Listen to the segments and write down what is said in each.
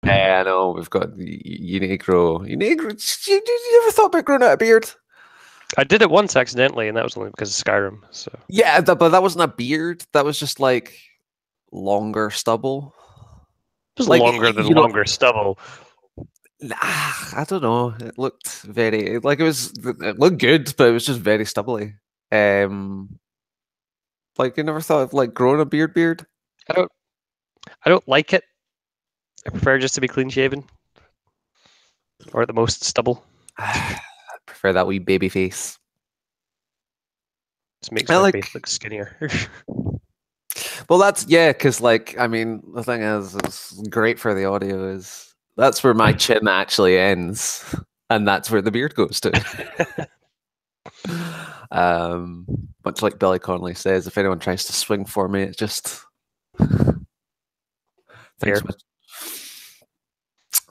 I know we've got you need to grow. You need to grow. You ever thought about growing out a beard? I did it once accidentally, and that was only because of Skyrim. So Yeah, but that wasn't a beard. That was just like longer stubble. it was Like longer than longer stubble. I don't know. It looked very like it looked good, but it was just very stubbly. Like you never thought of like growing a beard? I don't like it. I prefer just to be clean shaven, or at the most stubble. I prefer that wee baby face. Just makes my face look skinnier. Well, that's because like I mean, the thing is, it's great for the audio. Is that's where my chin actually ends, and that's where the beard goes to. Much like Billy Connolly says, if anyone tries to swing for me, it's just thanks.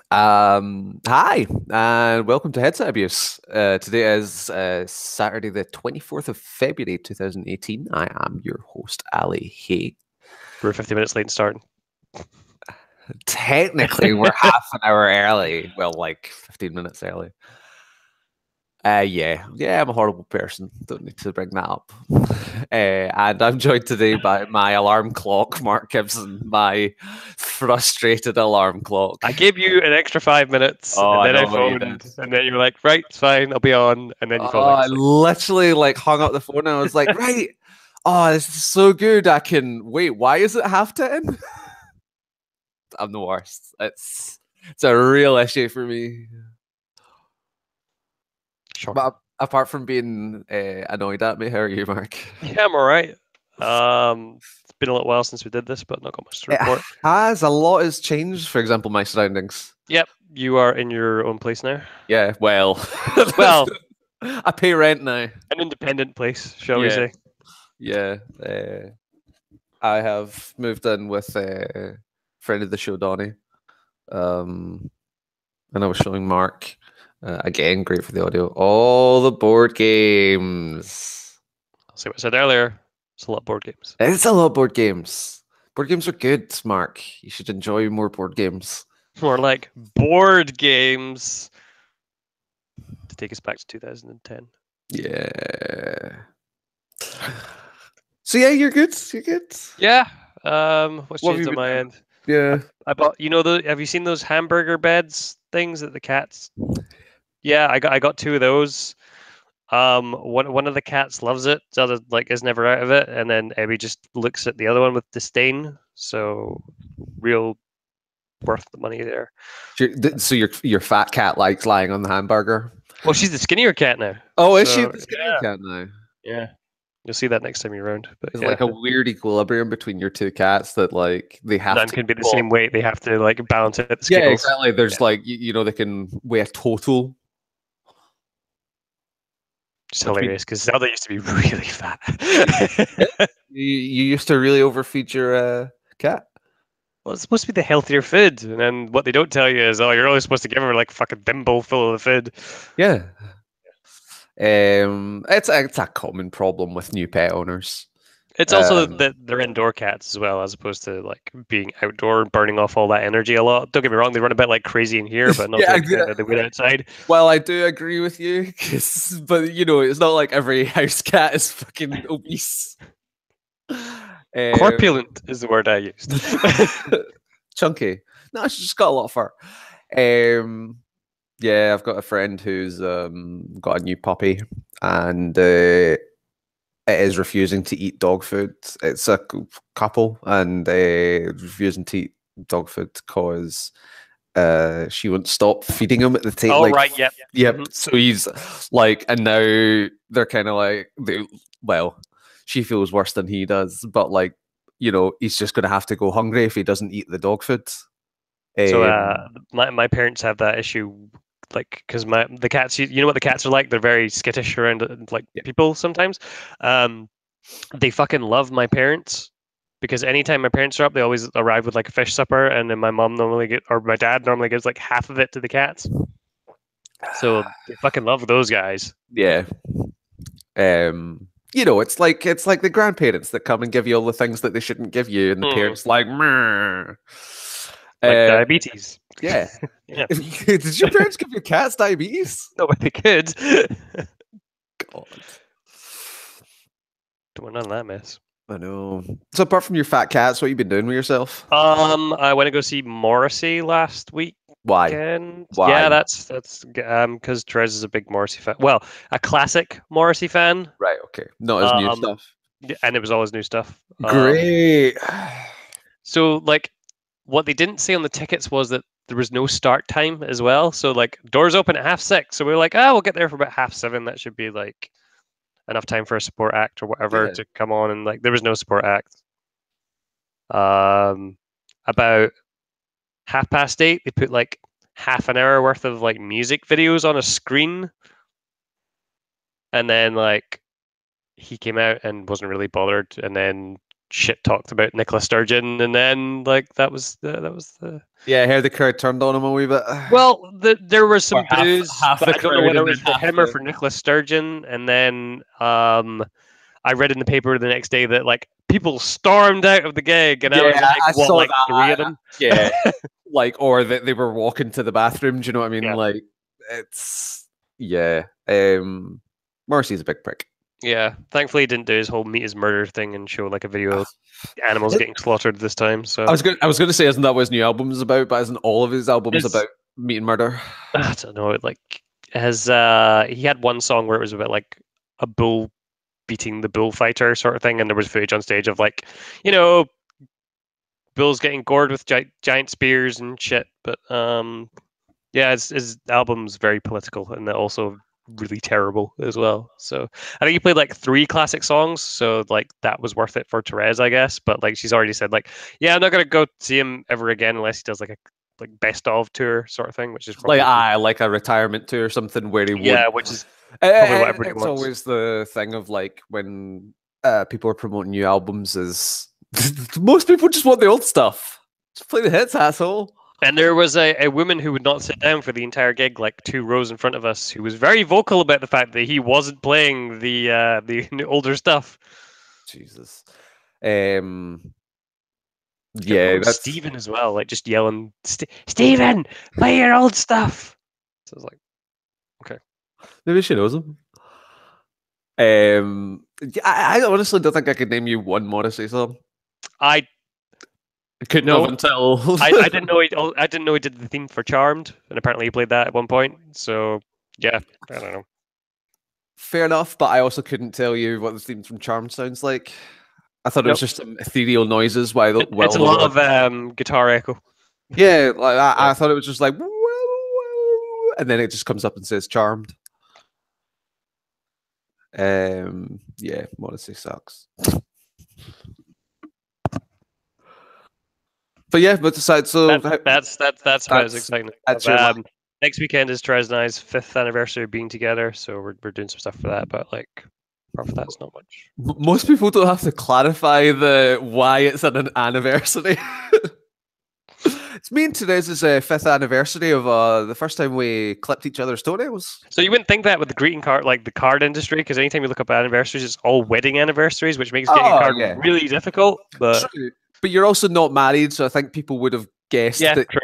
Hi, and welcome to Headset Abuse. Today is Saturday, the 24th of February, 2018. I am your host, Ali Hay. We're 50 minutes late in starting. Technically, we're half an hour early. Well, like 15 minutes early. Yeah, I'm a horrible person. Don't need to bring that up. And I'm joined today by my alarm clock, Mark Gibson, my frustrated alarm clock. I gave you an extra 5 minutes, and then I phoned, and then you were like, right, it's fine, I'll be on, and then you phoned. I literally like hung up the phone and I was like, right, this is so good. I can wait. Why is it 10:30? I'm the worst. It's a real issue for me. Sure. But apart from being annoyed at me, how are you, Mark? Yeah, I'm all right. It's been a little while since we did this, but not got much to report. A lot has changed. For example, my surroundings. Yep, you are in your own place now. Yeah, well, I pay rent now. An independent place, shall we say? Yeah, I have moved in with a friend of the show, Donnie. And I was showing Mark. Again, great for the audio. All the board games. I'll say what I said earlier. It's a lot of board games. It's a lot of board games. Board games are good, Mark. You should enjoy more board games. More like board games. To take us back to 2010. Yeah. So yeah, you're good. You're good. Yeah. What's changed on my end? Yeah. I bought. Have you seen those hamburger beds things that the cats? Yeah, I got 2 of those. One of the cats loves it, the other is never out of it, and then Abby just looks at the other one with disdain. So, real worth the money there. So your fat cat likes lying on the hamburger. Well, she's the skinnier cat now. Oh, is she the skinnier cat now? Yeah, you'll see that next time you're around. But it's like a weird equilibrium between your 2 cats that they have. None can be the same weight. They have to balance it. Yeah, exactly. There's they can weigh a total. It's hilarious because Zelda used to be really fat. You used to really overfeed your cat. Well, it's supposed to be the healthier food, and then what they don't tell you is, you're only supposed to give her like fucking thimble full of the food. Yeah. It's a common problem with new pet owners. It's also that they're indoor cats as well, as opposed to being outdoor and burning off all that energy a lot. Don't get me wrong; they run a bit like crazy in here, but not they went outside. Well, I do agree with you, but it's not like every house cat is fucking obese. Corpulent is the word I used. Chunky. No, she's just got a lot of fur. Yeah, I've got a friend who's got a new puppy, and it is refusing to eat dog food. It's a couple, and refusing to eat dog food because she won't stop feeding him at the table. Oh, right, yep. Mm-hmm. So he's and now they're kind of she feels worse than he does, but he's just going to have to go hungry if he doesn't eat the dog food. So my parents have that issue, because the cats, you know what the cats are like? They're very skittish around people sometimes. They fucking love my parents because anytime my parents are up, they always arrive with a fish supper, and then my mom my dad normally gives half of it to the cats. So they fucking love those guys. Yeah. It's like the grandparents that come and give you all the things that they shouldn't give you, and the parents meh. Diabetes. Yeah. Yeah. Did your parents give your cats diabetes? No, but they could. God. Don't want none of that mess. I know. So apart from your fat cats, what you been doing with yourself? I went to go see Morrissey last Why? weekend. Yeah, Why? that's because Therese is a big Morrissey fan. Well, a classic Morrissey fan. Right, okay. Not as new Um, stuff. and it was all his new stuff. Great. So like, what they didn't say on the tickets was that there was no start time as well. So like, doors open at 6:30. So we were like, we'll get there for about 7:30. That should be like enough time for a support act or whatever Yeah. to come on. And like, there was no support act. About 8:30, they put like half an hour worth of like music videos on a screen, and then like he came out and wasn't really bothered, and then shit talked about Nicola Sturgeon, and then like that was the. Yeah, I heard the crowd turned on him a wee bit. Well, there was some Or boos, half but the I don't know crowd whether it and was then for half him or the- for Nicola Sturgeon. And then I read in the paper the next day that like people stormed out of the gig, and I was Yeah, like, I what, saw like that. 3 of them? Yeah. Like, or that they were walking to the bathroom. Do you know what I mean? Yeah. Like, it's yeah. Morrissey's a big prick. Yeah, thankfully he didn't do his whole meet his murder thing and show like a video of animals It- getting slaughtered this time. So I was gonna say, isn't that what his new album is about? But isn't all of his albums It's- about meat and murder? I don't know. Like, he had one song where it was about like a bull beating the bullfighter sort of thing, and there was footage on stage of like, bulls getting gored with giant spears and shit. But yeah, his album's very political and also really terrible as well. So I think he played like 3 classic songs, so like that was worth it for Therese, I guess. But like she's already said, like, yeah, I'm not gonna go see him ever again unless he does like a best of tour sort of thing, which is probably Like a retirement tour or something where he yeah, would. which is probably what everybody It's wants. always the thing of like when people are promoting new albums is most people just want the old stuff. Just play the hits, asshole. And there was a woman who would not sit down for the entire gig, like 2 rows in front of us, who was very vocal about the fact that he wasn't playing the older stuff. Jesus. Yeah, that's Stephen as well, like just yelling, Stephen, play your old stuff. So I was like, maybe she knows him. Yeah, I honestly don't think I could name you one Morrissey song. I couldn't No. have until I didn't know I didn't know he did the theme for Charmed, and apparently he played that at one point. So yeah, I don't know. Fair enough, but I also couldn't tell you what the theme from Charmed sounds like. I thought it was just some ethereal noises while It's a lot of guitar echo. yeah, like I thought it was just like and then it just comes up and says Charmed. Yeah, Morrissey sucks. But yeah, but aside, so that's how it's exciting. Next weekend is Therese and I's 5th anniversary of being together, so we're doing some stuff for that. But like, apart from that, it's not much. Most people don't have to clarify the why it's an anniversary. It's me and Therese's 5th anniversary of the first time we clipped each other's toenails. So you wouldn't think that with the greeting card, like the card industry, because anytime you look up anniversaries, it's all wedding anniversaries, which makes getting a card really difficult. But true. But you're also not married, so I think people would have guessed that. True.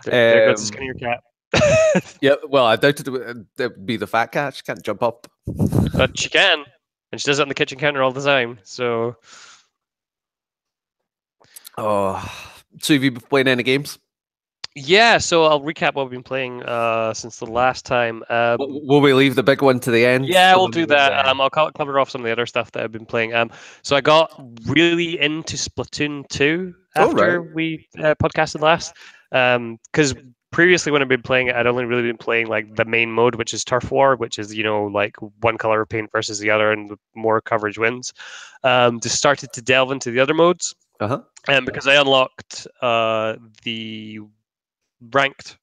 There goes the skinnier cat. Yeah, well, I doubt it would be the fat cat. She can't jump up. But she can, and she does it on the kitchen counter all the time. So, so have you been playing any games? Yeah, so I'll recap what we've been playing since the last time. Will we leave the big one to the end? Yeah, we'll do that. I'll cover off some of the other stuff that I've been playing. So I got really into Splatoon 2 after we podcasted last. Because previously when I've been playing it, I'd only really been playing like the main mode, which is Turf War, which is, like one color of paint versus the other, and the more coverage wins. Just started to delve into the other modes. And because I unlocked the ranked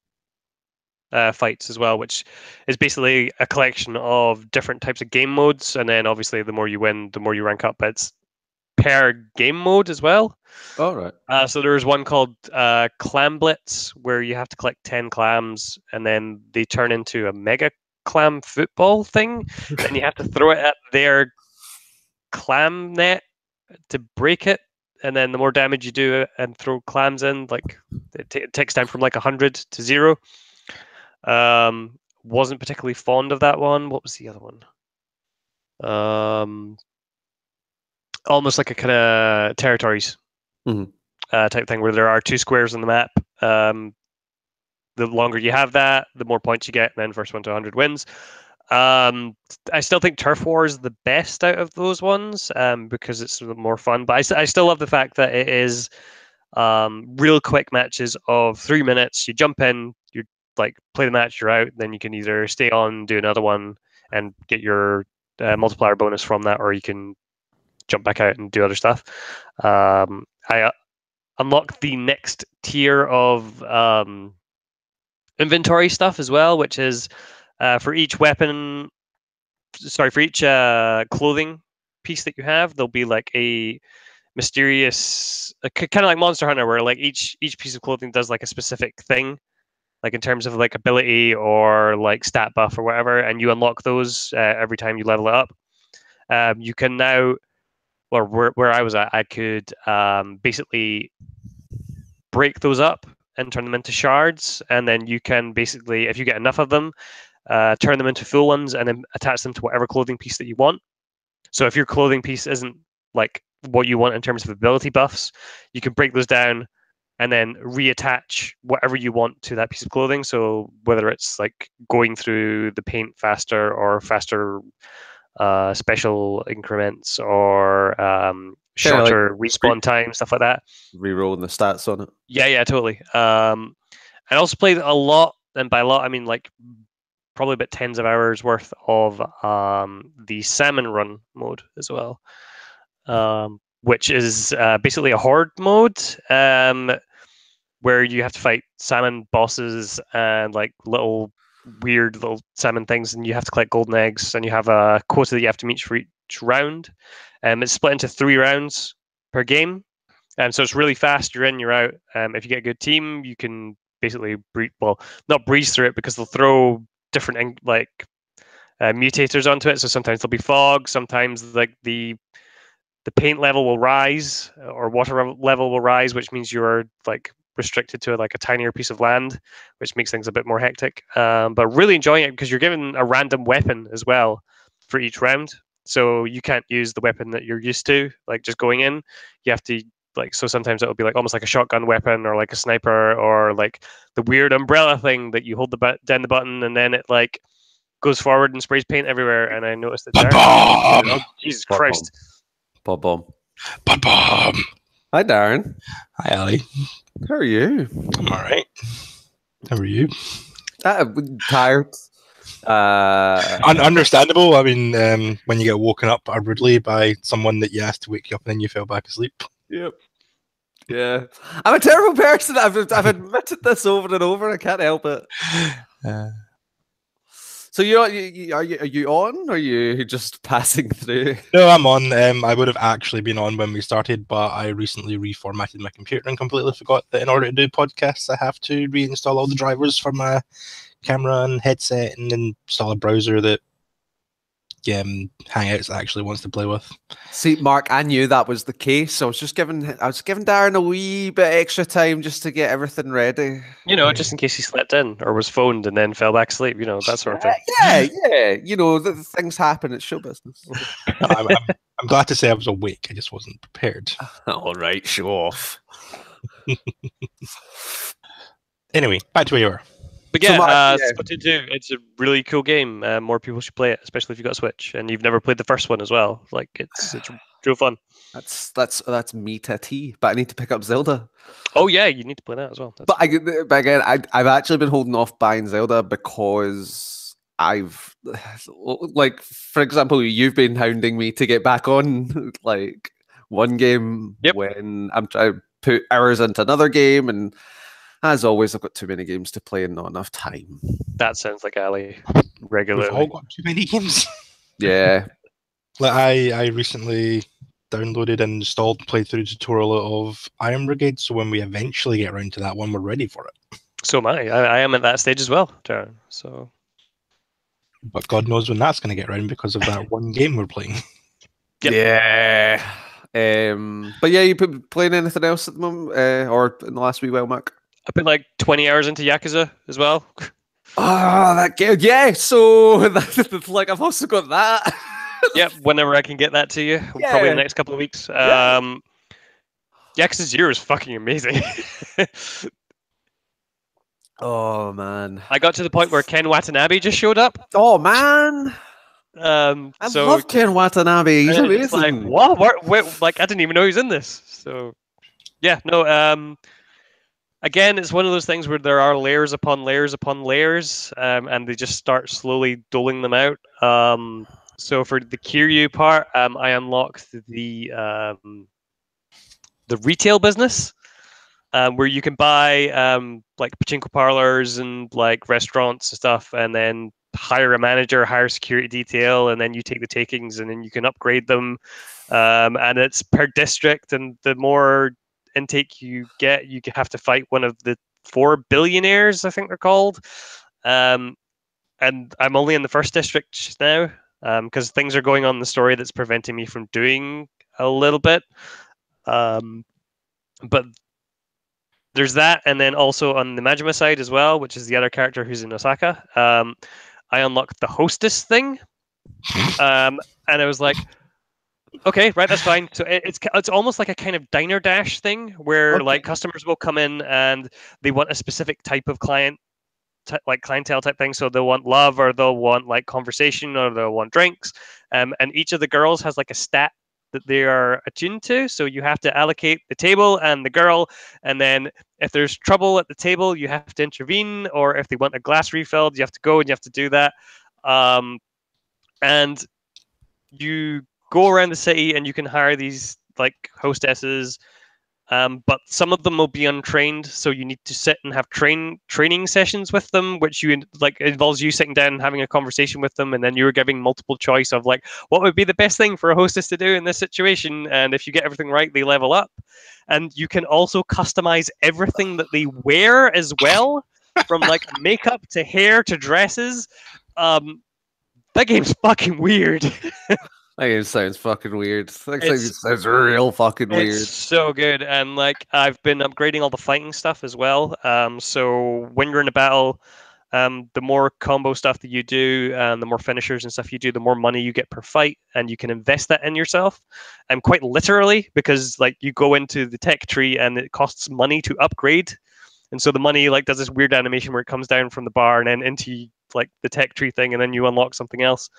fights as well, which is basically a collection of different types of game modes, and then obviously the more you win, the more you rank up. But it's per game mode as well. All right. So there was one called Clam Blitz, where you have to collect 10 clams, and then they turn into a mega clam football thing, and you have to throw it at their clam net to break it. and then the more damage you do and throw clams in, like it takes down from like 100 to 0. Wasn't particularly fond of that one. What was the other one? Almost like a kind of territories type thing where there are 2 squares on the map. The longer you have that, the more points you get, and then first one to 100 wins. I still think Turf War is the best out of those ones because it's more fun. But I still love the fact that it is real quick matches of 3 minutes. You jump in, you like play the match, you're out. Then you can either stay on, do another one, and get your multiplier bonus from that, or you can jump back out and do other stuff. I unlocked the next tier of inventory stuff as well, which is for each clothing piece that you have, there'll be like a mysterious, kind of like Monster Hunter, where like each piece of clothing does like a specific thing, like in terms of like ability or like stat buff or whatever, and you unlock those every time you level it up. You can now, or where I was at, I could basically break those up and turn them into shards, and then you can basically, if you get enough of them, turn them into full ones and then attach them to whatever clothing piece that you want. So if your clothing piece isn't like what you want in terms of ability buffs, you can break those down and then reattach whatever you want to that piece of clothing. So whether it's like going through the paint faster or faster special increments or shorter respawn time, stuff like that. Rerolling the stats on it. Yeah, totally. I also played a lot, and by a lot I mean like probably about tens of hours worth of the salmon run mode as well, which is basically a horde mode where you have to fight salmon bosses and like weird little salmon things, and you have to collect golden eggs, and you have a quota that you have to meet for each round. It's split into 3 rounds per game, so it's really fast. You're in, you're out. If you get a good team, you can basically not breeze through it, because they'll throw different like mutators onto it. So sometimes there'll be fog, sometimes like the paint level will rise or water level will rise, which means you're like restricted to like a tinier piece of land, which makes things a bit more hectic. But really enjoying it because you're given a random weapon as well for each round. So you can't use the weapon that you're used to, like just going in. You have to so sometimes it'll be like almost like a shotgun weapon or like a sniper or like the weird umbrella thing that you hold down the button and then it like goes forward and sprays paint everywhere. And I noticed that oh, Jesus Christ. Bomb. Hi, Darren. Hi, Ali. How are you? I'm all right. How are you? Tired. Understandable. I mean, when you get woken up rudely by someone that you asked to wake you up and then you fell back asleep. Yep. Yeah. I'm a terrible person. I've admitted this over and over. I can't help it. So are you on, or are you just passing through? No, I'm on. I would have actually been on when we started, but I recently reformatted my computer and completely forgot that in order to do podcasts, I have to reinstall all the drivers for my camera and headset and install a browser that Hangouts actually wants to play with. See, Mark, I knew that was the case. So I was giving Darren a wee bit extra time just to get everything ready. Just in case he slept in or was phoned and then fell back asleep. That sort of thing. Yeah. The things happen. It's show business. I'm glad to say I was awake. I just wasn't prepared. All right, show off. Anyway, back to where you were. But yeah, Splatoon 2, it's a really cool game. More people should play it, especially if you've got a Switch and you've never played the first one as well. Like it's real fun. That's me to a T. But I need to pick up Zelda. Oh yeah, you need to play that as well. But again, I've actually been holding off buying Zelda because I've like, for example, you've been hounding me to get back on like one game when I'm trying to put hours into another game, and as always, I've got too many games to play and not enough time. That sounds like Ali regularly. We've all got too many games. Yeah. Like I recently downloaded and installed and played through the tutorial of Iron Brigade, so when we eventually get around to that one, we're ready for it. So am I. I am at that stage as well, Darren. So, but God knows when that's going to get around because of that one game we're playing. Yep. Yeah. But yeah, you playing anything else at the moment, or in the last wee while, Mac? I've been like 20 hours into Yakuza as well. Ah, that game. Yeah, so that's like I've also got that. Yep, whenever I can get that to you, probably in the next couple of weeks. Yakuza 0 is fucking amazing. Oh man, I got to the point where Ken Watanabe just showed up. Oh man, I love Ken Watanabe. He's amazing. It's like, what? Like, I didn't even know he was in this. So, yeah, no. Again, it's one of those things where there are layers upon layers upon layers, and they just start slowly doling them out. So for the Kiryu part, I unlocked the retail business, where you can buy like pachinko parlors and like restaurants and stuff, and then hire a manager, hire security detail, and then you take the takings, and then you can upgrade them. And it's per district, and the more intake you get, you have to fight one of the 4 billionaires, I think they're called. And I'm only in the first district now, because things are going on in the story that's preventing me from doing a little bit. But there's that, and then also on the Majima side as well, which is the other character who's in Osaka. I unlocked the hostess thing, and I was like, okay, right, that's fine. So it's almost like a kind of diner dash thing where like customers will come in and they want a specific type of like clientele type thing. So they'll want love, or they'll want like conversation, or they'll want drinks. And each of the girls has like a stat that they are attuned to. So you have to allocate the table and the girl, and then if there's trouble at the table, you have to intervene, or if they want a glass refilled, you have to go and you have to do that. And you go around the city and you can hire these like hostesses, but some of them will be untrained, so you need to sit and have training sessions with them, which involves you sitting down and having a conversation with them, and then you're giving multiple choice of like what would be the best thing for a hostess to do in this situation, and if you get everything right, they level up. And you can also customize everything that they wear as well, from like makeup to hair to dresses. That game's fucking weird. That game sounds fucking weird. It sounds real fucking weird. It's so good, and like I've been upgrading all the fighting stuff as well. So when you're in a battle, the more combo stuff that you do, and the more finishers and stuff you do, the more money you get per fight, and you can invest that in yourself. And quite literally, because like you go into the tech tree and it costs money to upgrade, and so the money like does this weird animation where it comes down from the bar and then into like the tech tree thing, and then you unlock something else.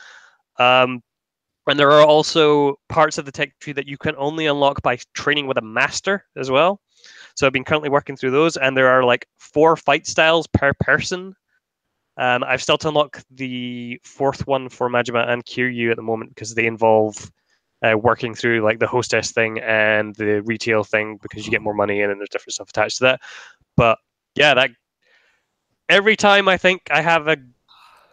And there are also parts of the tech tree that you can only unlock by training with a master as well. So I've been currently working through those, and there are like 4 fight styles per person. I've still to unlock the 4th one for Majima and Kiryu at the moment, because they involve working through like the hostess thing and the retail thing, because you get more money in and there's different stuff attached to that. But yeah, that every time I think I have a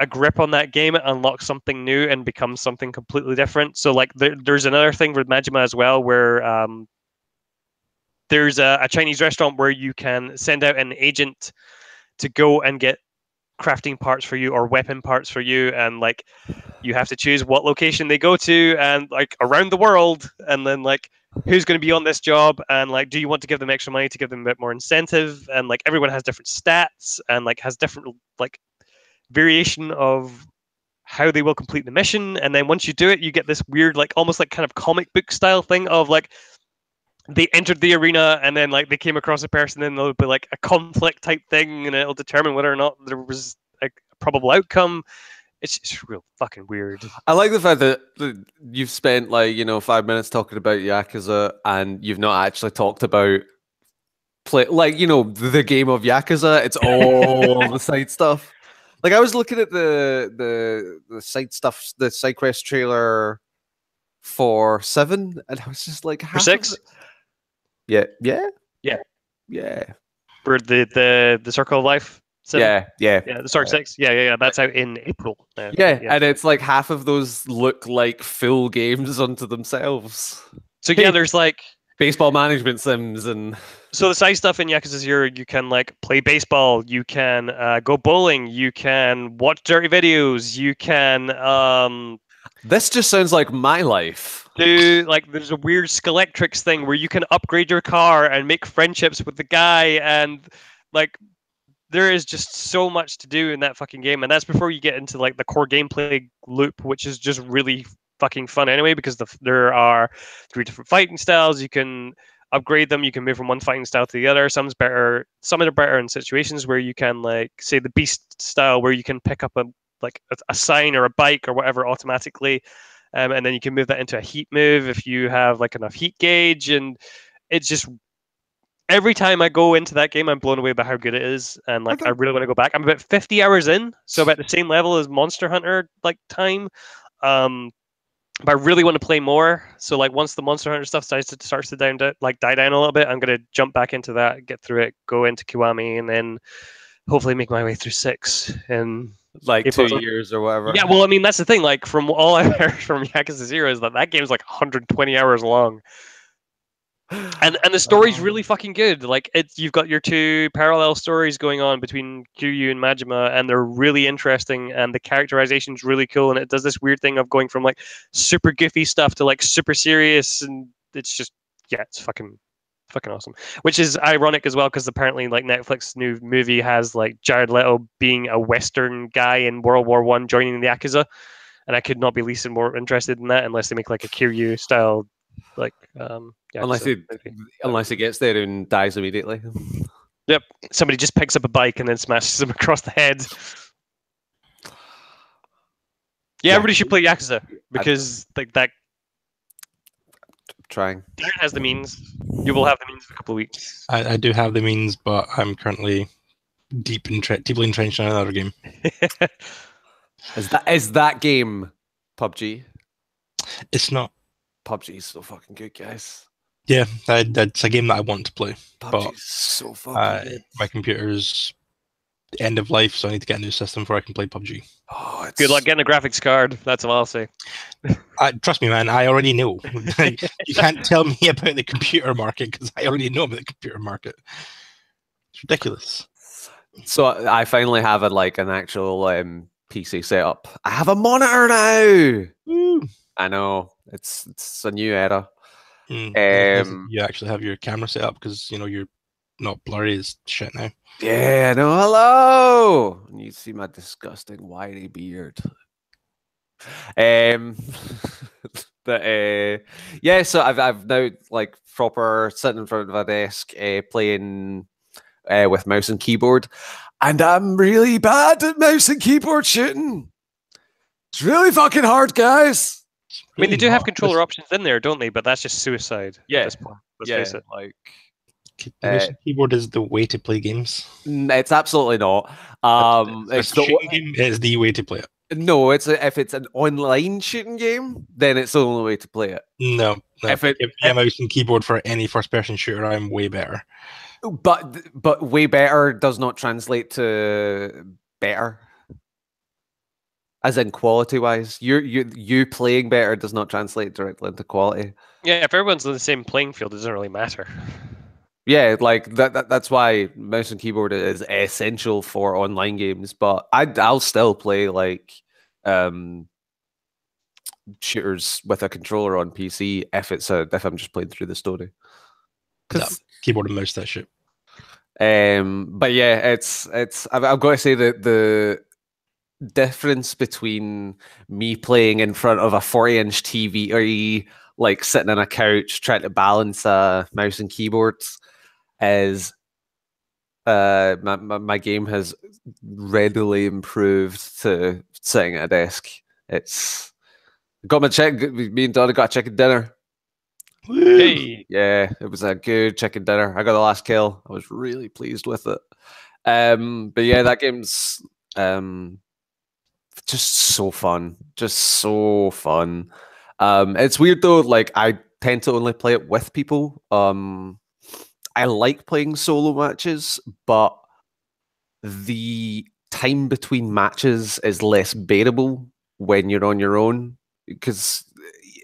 grip on that game, it unlocks something new and becomes something completely different. So like there's another thing with Majima as well, where there's a Chinese restaurant where you can send out an agent to go and get crafting parts for you or weapon parts for you, and like you have to choose what location they go to, and like around the world, and then like who's going to be on this job, and like do you want to give them extra money to give them a bit more incentive, and like everyone has different stats and like has different like variation of how they will complete the mission. And then once you do it, you get this weird like almost like kind of comic book style thing of like they entered the arena and then like they came across a person, and there'll be like a conflict type thing, and it'll determine whether or not there was a probable outcome. It's real fucking weird. I like the fact that you've spent like 5 minutes talking about Yakuza, and you've not actually talked about the game of Yakuza. It's all the side stuff. Like I was looking at the side stuff, the side quest trailer for 7, and I was just like, for 6. Yeah. For the Circle of Life. 7? Yeah. The Circle 6. Yeah. That's out in April. Yeah, and it's like half of those look like full games unto themselves. So yeah, there's like baseball management sims, and so the side stuff in Yakuza 0, you can like play baseball, you can go bowling, you can watch dirty videos, you can This just sounds like my life. Dude, like there's a weird Skeletrix thing where you can upgrade your car and make friendships with the guy, and like there is just so much to do in that fucking game, and that's before you get into like the core gameplay loop, which is just really fucking fun anyway, because there are 3 different fighting styles. You can upgrade them. You can move from one fighting style to the other. Some's better. Some are better in situations where you can, like, say the beast style, where you can pick up a sign or a bike or whatever automatically, and then you can move that into a heat move if you have like enough heat gauge. And it's just every time I go into that game, I'm blown away by how good it is, and like I really want to go back. I'm about 50 hours in, so about the same level as Monster Hunter like time. But I really want to play more. So like once the Monster Hunter stuff starts to die down a little bit, I'm gonna jump back into that, get through it, go into Kiwami, and then hopefully make my way through 6 in like April. 2 years or whatever. Yeah, well, I mean that's the thing. Like from all I heard from Yakuza 0 is that game's like 120 hours long. And the story's really fucking good. Like you've got your 2 parallel stories going on between Kiryu and Majima, and they're really interesting, and the characterization's really cool, and it does this weird thing of going from like super goofy stuff to like super serious, and it's just it's fucking awesome. Which is ironic as well, because apparently like Netflix new movie has like Jared Leto being a Western guy in World War I joining the Yakuza, and I could not be least more interested in that unless they make like a Kiryu style like unless he gets there and dies immediately. Yep, somebody just picks up a bike and then smashes him across the head. Yeah, everybody should play Yakuza, because like that. Trying. Darren has the means. You will have the means in a couple of weeks. I do have the means, but I'm currently deeply entrenched in another game. Is that game PUBG? It's not. PUBG is so fucking good, guys. Yeah, that's a game that I want to play. PUBG is so fucking good. My computer's end of life, so I need to get a new system before I can play PUBG. Oh, good luck getting a graphics card. That's all I'll say. Trust me, man. I already know. You can't tell me about the computer market, because I already know about the computer market. It's ridiculous. So I finally have an actual PC setup. I have a monitor now. Woo. I know it's a new era. You actually have your camera set up, because you're not blurry as shit now. Yeah, no, hello. And you see my disgusting wiry beard. Yeah, so I've now like proper sitting in front of a desk playing with mouse and keyboard, and I'm really bad at mouse and keyboard shooting. It's really fucking hard, guys. I mean, they do have controller options in there, don't they? But that's just suicide at this point. Let's face it. Like mouse and keyboard is the way to play games. It's absolutely not. It's the way to play it. No, if it's an online shooting game, then it's the only way to play it. No. If mouse and keyboard for any first-person shooter, I'm way better. But way better does not translate to better. As in quality-wise, you playing better does not translate directly into quality. Yeah, if everyone's on the same playing field, it doesn't really matter. Yeah, like that's why mouse and keyboard is essential for online games. But I'll still play like shooters with a controller on PC if I'm just playing through the story. Because keyboard and mouse, that shit. But yeah, I've got to say that the difference between me playing in front of a 40-inch TV or like sitting on a couch trying to balance a mouse and keyboard is my game has readily improved to sitting at a desk. It's got my me and Donna got a chicken dinner. Hey. Yeah, it was a good chicken dinner. I got the last kill. I was really pleased with it. But yeah, that game's just so fun. Just so fun. It's weird though, like I tend to only play it with people. I like playing solo matches, but the time between matches is less bearable when you're on your own, because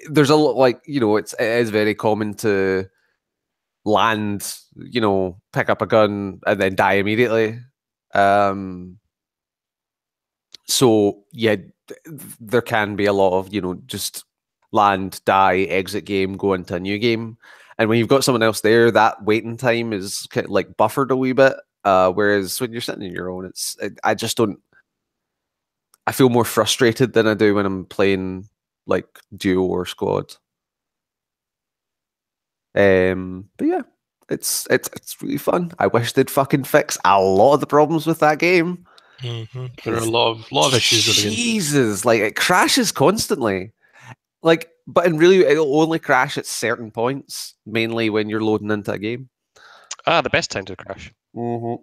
there's a lot, like, it is very common to land, pick up a gun and then die immediately. So yeah, there can be a lot of, just land, die, exit game, go into a new game. And when you've got someone else there, that waiting time is kind of like buffered a wee bit. Whereas when you're sitting in your own, I just don't. I feel more frustrated than I do when I'm playing like duo or squad. But yeah, it's really fun. I wish they'd fucking fix a lot of the problems with that game. Mm-hmm. There are a lot of issues with the game. Jesus, like it crashes constantly. Like, but really, it'll only crash at certain points, mainly when you're loading into a game. The best time to crash. Mm-hmm.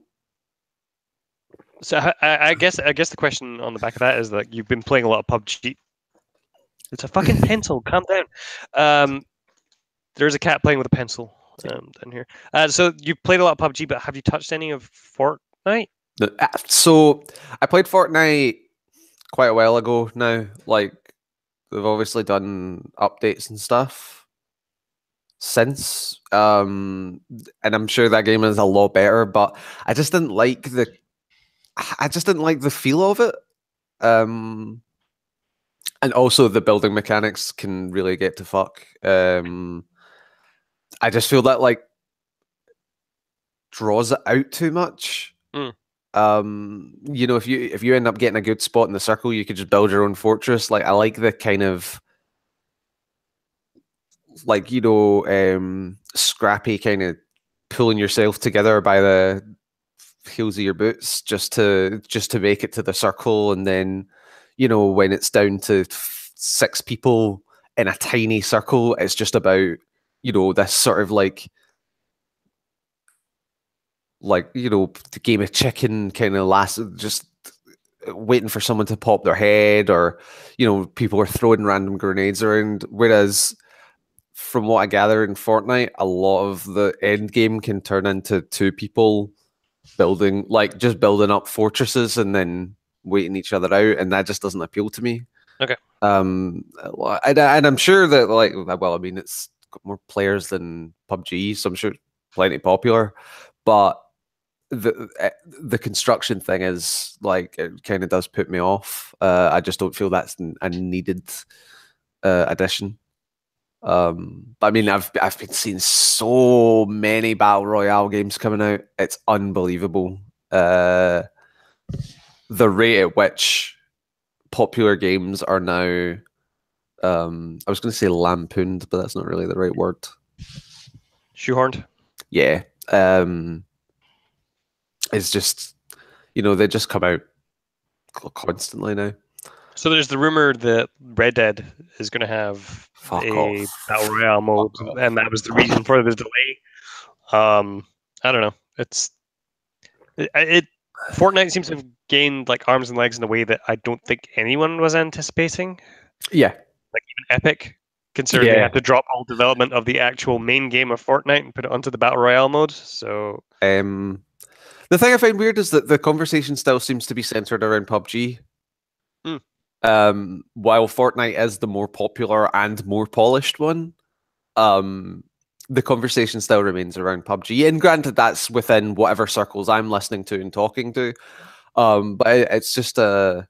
So I guess the question on the back of that is that you've been playing a lot of PUBG. It's a fucking pencil. Calm down. There's a cat playing with a pencil down here. So you've played a lot of PUBG, but have you touched any of Fortnite? So I played Fortnite quite a while ago now. Like, they've obviously done updates and stuff since. And I'm sure that game is a lot better, but I just didn't like the feel of it. And also the building mechanics can really get to fuck. I just feel that like draws it out too much. If you end up getting a good spot in the circle, you could just build your own fortress. Like, I like the kind of like, scrappy kind of pulling yourself together by the heels of your boots just to make it to the circle, and then when it's down to 6 people in a tiny circle, it's just about this sort of like the game of chicken kind of last, just waiting for someone to pop their head, or people are throwing random grenades around. Whereas from what I gather in Fortnite, a lot of the end game can turn into 2 people building up fortresses and then waiting each other out, and that just doesn't appeal to me. Okay. And I'm sure that it's got more players than PUBG, so I'm sure it's plenty popular, but the construction thing is like, it kind of does put me off. I just don't feel that's a needed addition. But I mean, I've been seeing so many battle royale games coming out. It's unbelievable. The rate at which popular games are now, I was going to say lampooned, but that's not really the right word. Shoehorned. Yeah. It's just, they just come out constantly now. So there's the rumor that Red Dead is going to have a battle royale mode, and that was the reason for the delay. I don't know. Fortnite seems to have gained like arms and legs in a way that I don't think anyone was anticipating. Yeah, like even Epic, considering they had to drop all development of the actual main game of Fortnite and put it onto the battle royale mode. So, the thing I find weird is that the conversation still seems to be centered around PUBG. While Fortnite is the more popular and more polished one, the conversation still remains around PUBG. And granted, that's within whatever circles I'm listening to and talking to. But it's just not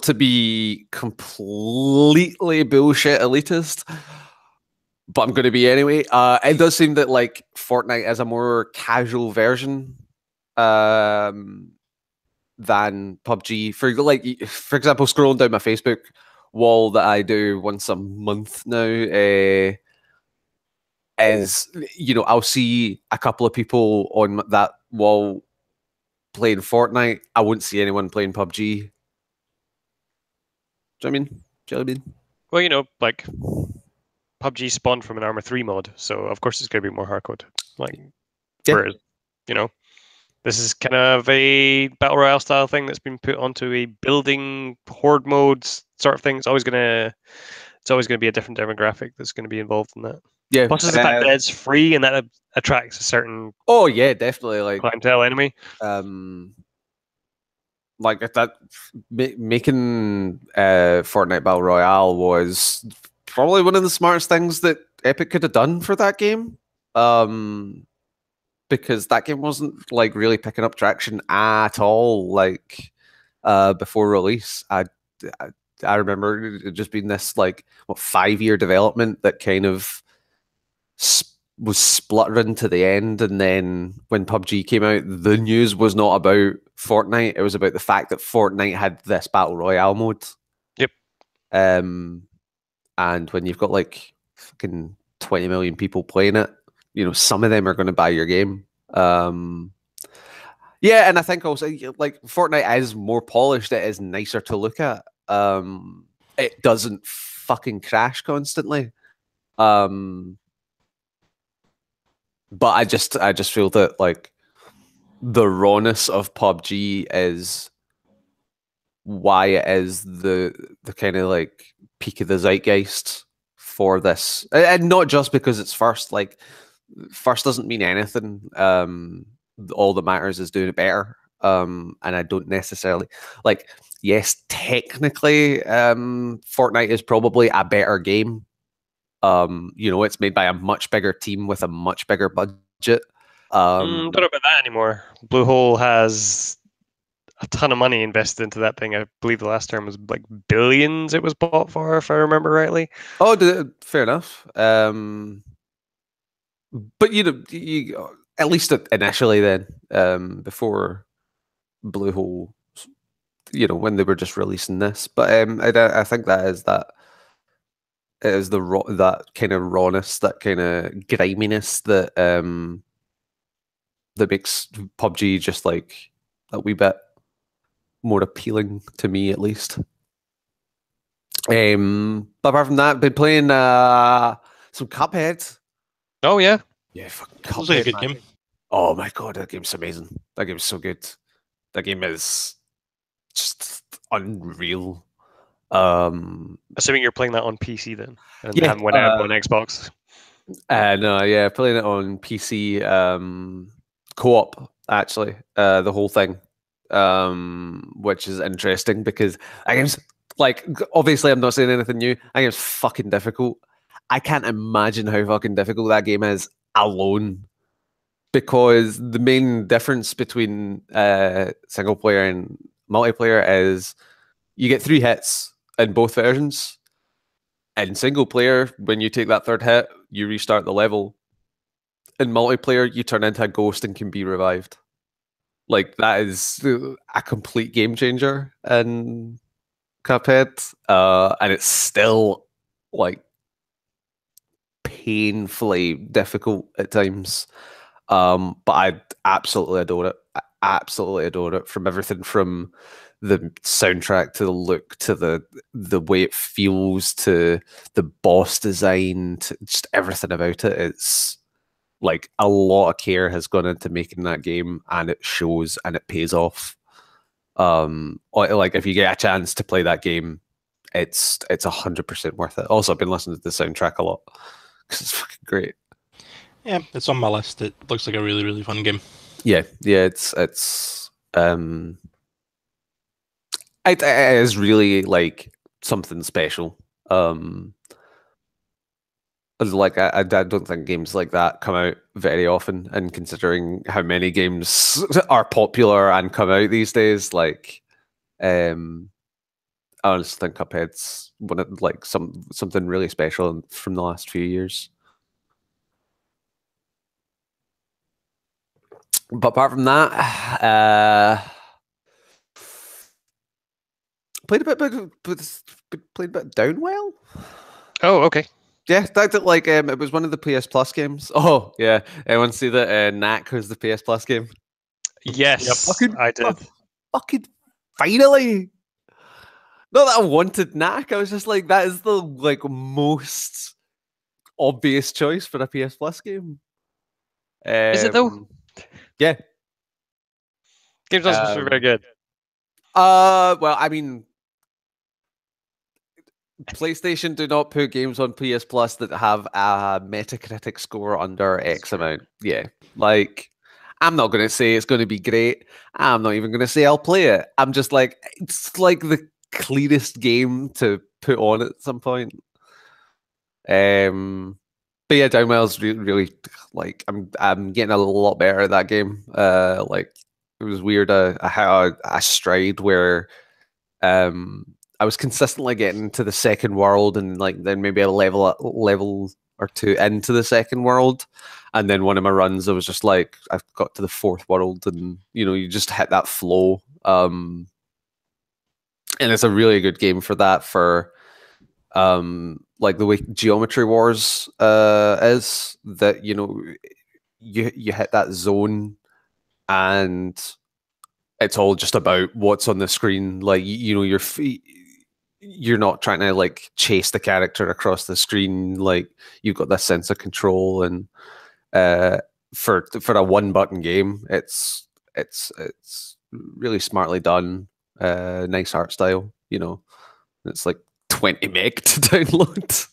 to be completely bullshit elitist, but I'm going to be anyway. It does seem that like Fortnite is a more casual version than PUBG. For example, scrolling down my Facebook wall that I do once a month now, is I'll see a couple of people on that wall playing Fortnite. I won't see anyone playing PUBG. Do you know what I mean? Well, like PUBG spawned from an Arma 3 mod, so of course it's going to be more hardcore. Like, whereas, this is kind of a battle royale style thing that's been put onto a building horde mode sort of thing. It's always going to be a different demographic that's going to be involved in that. Yeah. Plus, the fact that it's free and that attracts a certain definitely like clientele anyway. Like that making Fortnite Battle Royale was probably one of the smartest things that Epic could have done for that game. Because that game wasn't like really picking up traction at all. Like, before release. I remember it just being this like 5-year development that kind of was spluttering to the end, and then when PUBG came out, the news was not about Fortnite. It was about the fact that Fortnite had this battle royale mode. Yep. And when you've got like fucking 20 million people playing it, some of them are going to buy your game. Yeah, and I think also like Fortnite is more polished. It is nicer to look at. It doesn't fucking crash constantly. But I just feel that like the rawness of PUBG is why it is the kind of like peak of the zeitgeist for this, and not just because it's first. Like, first doesn't mean anything. All that matters is doing it better. And I don't necessarily like. Yes, technically, Fortnite is probably a better game. It's made by a much bigger team with a much bigger budget. Don't know about that anymore. Bluehole has a ton of money invested into that thing. I believe the last term was like billions it was bought for, if I remember rightly. Oh, fair enough. But you at least initially then, before Bluehole, when they were just releasing this. But I think that is that. It is that kind of rawness, that kind of griminess that that makes PUBG just like a wee bit more appealing to me, at least. But apart from that, been playing some Cuphead. Oh yeah, fucking Cuphead. It was a good game. Oh my god, that game's amazing. That game's so good. That game is just unreal. Assuming you're playing that on PC then, and yeah, haven't went out on Xbox. No, yeah, playing it on PC, co-op actually, the whole thing, which is interesting because that game's like, obviously I'm not saying anything new. That game's fucking difficult. I can't imagine how fucking difficult that game is alone, because the main difference between single player and multiplayer is you get 3 hits in both versions. In single player, when you take that 3rd hit, you restart the level. In multiplayer, you turn into a ghost and can be revived. Like, that is a complete game changer in Cuphead. And it's still, like, painfully difficult at times. But I absolutely adore it. I absolutely adore it. From everything from the soundtrack to the look to the way it feels to the boss design to just everything about it. It's like a lot of care has gone into making that game, and it shows and it pays off. Like, if you get a chance to play that game, it's 100% worth it. Also, I've been listening to the soundtrack a lot because it's fucking great. Yeah, it's on my list. It looks like a really, really fun game. Yeah, it's it is really like something special. Like, I don't think games like that come out very often, and considering how many games are popular and come out these days, like, I honestly think Cuphead's like something really special from the last few years. But apart from that, played a bit of Downwell. Oh, okay. Yeah, that like it was one of the PS Plus games. Oh yeah, anyone see that Knack was the PS Plus game? Yes, I did. Fucking finally. Not that I wanted Knack. I was just like, that is the like most obvious choice for a PS Plus game. Is it though? Yeah. Game's not supposed to be very good. Well, I mean, PlayStation do not put games on PS Plus that have a Metacritic score under X amount. Yeah, like, I'm not going to say it's going to be great. I'm not even going to say I'll play it. I'm just like, it's like the cleanest game to put on at some point. But yeah, Downwell's really like, I'm getting a lot better at that game. Like, it was weird. I had a stride where I was consistently getting to the second world, and like then maybe a level or two into the second world, and then one of my runs, I was just like, I've got to the fourth world, and you just hit that flow. And it's a really good game for that. For like the way Geometry Wars is, that you hit that zone, and it's all just about what's on the screen. Like you're not trying to like chase the character across the screen. Like you've got this sense of control, and for a one button game, it's really smartly done. Nice art style. It's like 20 meg to download.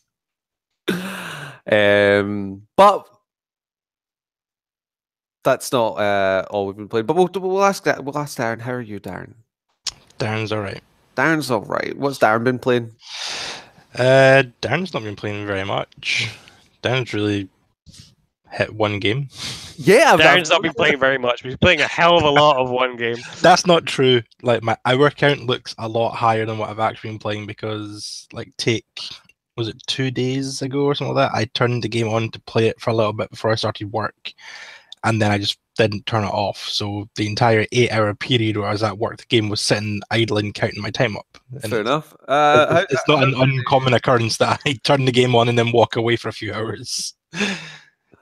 But that's not all we've been playing. But we'll ask Darren. How are you, Darren? Darren's all right. Darren's all right. What's Darren been playing? Darren's not been playing very much. Darren's really hit one game. Yeah, Darren's not been playing very much. He's playing a hell of a lot of one game. That's not true. Like my hour count looks a lot higher than what I've actually been playing, because was it 2 days ago or something like that? I turned the game on to play it for a little bit before I started work, and then I just didn't turn it off. So the entire 8-hour period where I was at work, the game was sitting idling, counting my time up. And fair enough. It's not an uncommon occurrence that I turn the game on and then walk away for a few hours.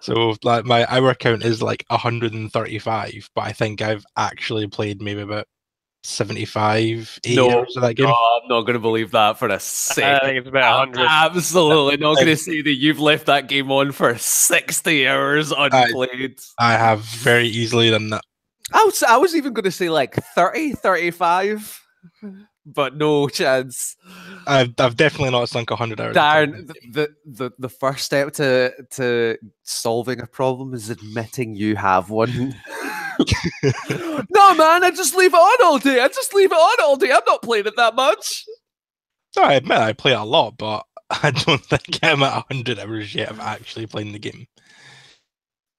So like my hour count is like 135, but I think I've actually played maybe about 75, 80 hours of that game. No, I'm not going to believe that for a second. I think it's about 100. I'm absolutely not going to say that you've left that game on for 60 hours unplayed. I have very easily done that. I was even going to say like 30, 35, but no chance. I've definitely not sunk 100 hours. Darren, the first step to solving a problem is admitting you have one. No, man, I just leave it on all day. I'm not playing it that much. So I admit I play it a lot, but I don't think I'm at 100 hours yet of actually playing the game.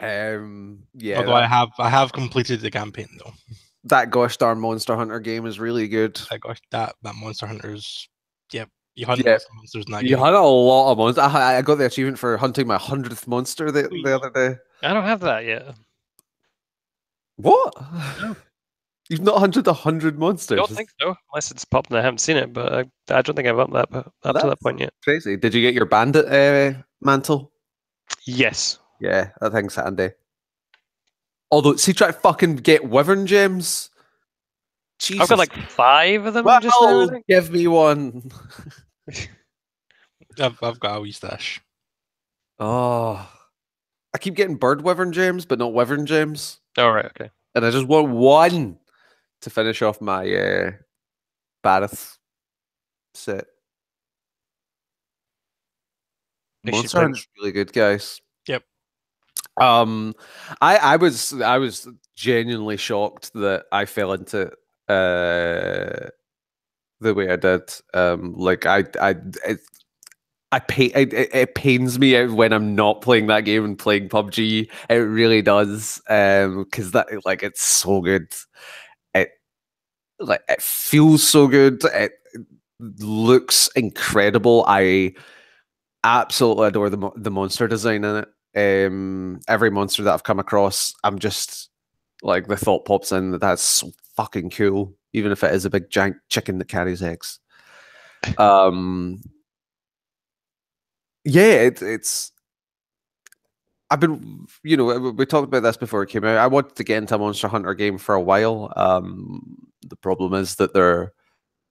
Yeah. Although I have completed the campaign though. That gosh darn Monster Hunter game is really good. That Monster Hunter's, yep. You hunt lots of monsters in that game. You hunt a lot of monsters. I got the achievement for hunting my 100th monster the other day. I don't have that yet. What? No. You've not hunted 100 monsters? I don't think so, unless it's popped and I haven't seen it, but I don't think I've up to that point yet. Crazy. Did you get your bandit mantle? Yes. Yeah, that thing's handy. Although, see, try to fucking get wyvern gems. Jesus. I've got like 5 of them. Well, just now, I think. give me one. I've got a wee stash. Oh, I keep getting bird wyvern gems, but not wyvern gems. Oh, right, okay. And I just want one to finish off my Barith set. Monster Hunter's really good, guys. Yep. I was genuinely shocked that I fell into the way I did. Like it pains me when I'm not playing that game and playing PUBG. It really does, because that like it's so good. It feels so good. It looks incredible. I absolutely adore the monster design in it. Every monster that I've come across, I'm just like, the thought pops in that that's so fucking cool, even if it is a big giant chicken that carries eggs. Yeah, it's. I've been, we talked about this before it came out. I wanted to get into a Monster Hunter game for a while. The problem is that they're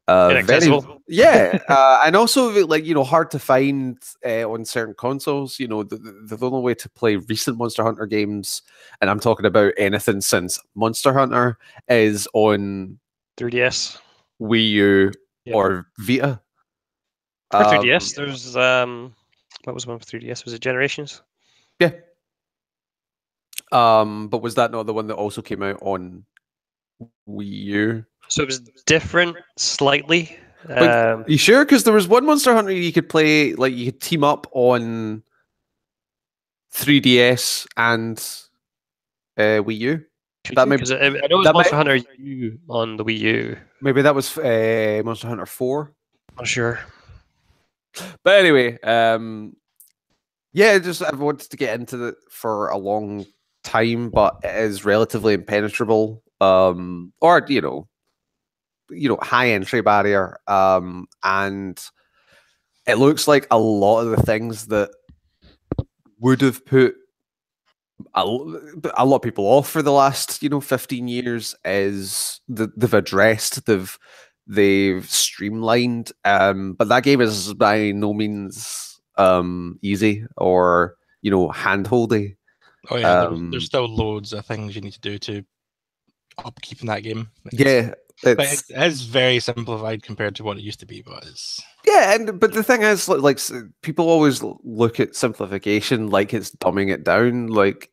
inaccessible. And also like hard to find on certain consoles. The only way to play recent Monster Hunter games, and I'm talking about anything since Monster Hunter, is on 3DS, Wii U, or Vita. For 3DS, there's what was one for 3DS? Was it Generations? Yeah. But was that not the one that also came out on Wii U? So it was different slightly. Are you sure? Because there was one Monster Hunter you could play, like you could team up on 3DS and Wii U. That may Because I know it was that Monster might- Hunter U on the Wii U. maybe that was Monster Hunter 4. Not sure. But anyway, yeah, just I've wanted to get into it for a long time, but it is relatively impenetrable. Or high entry barrier. And it looks like a lot of the things that would have put a lot of people off for the last 15 years is they've addressed, they've streamlined, but that game is by no means easy or handholdy. Oh yeah, there's still loads of things you need to do to upkeep in that game. But it is very simplified compared to what it used to be, but it's but the thing is, like people always look at simplification like it's dumbing it down, like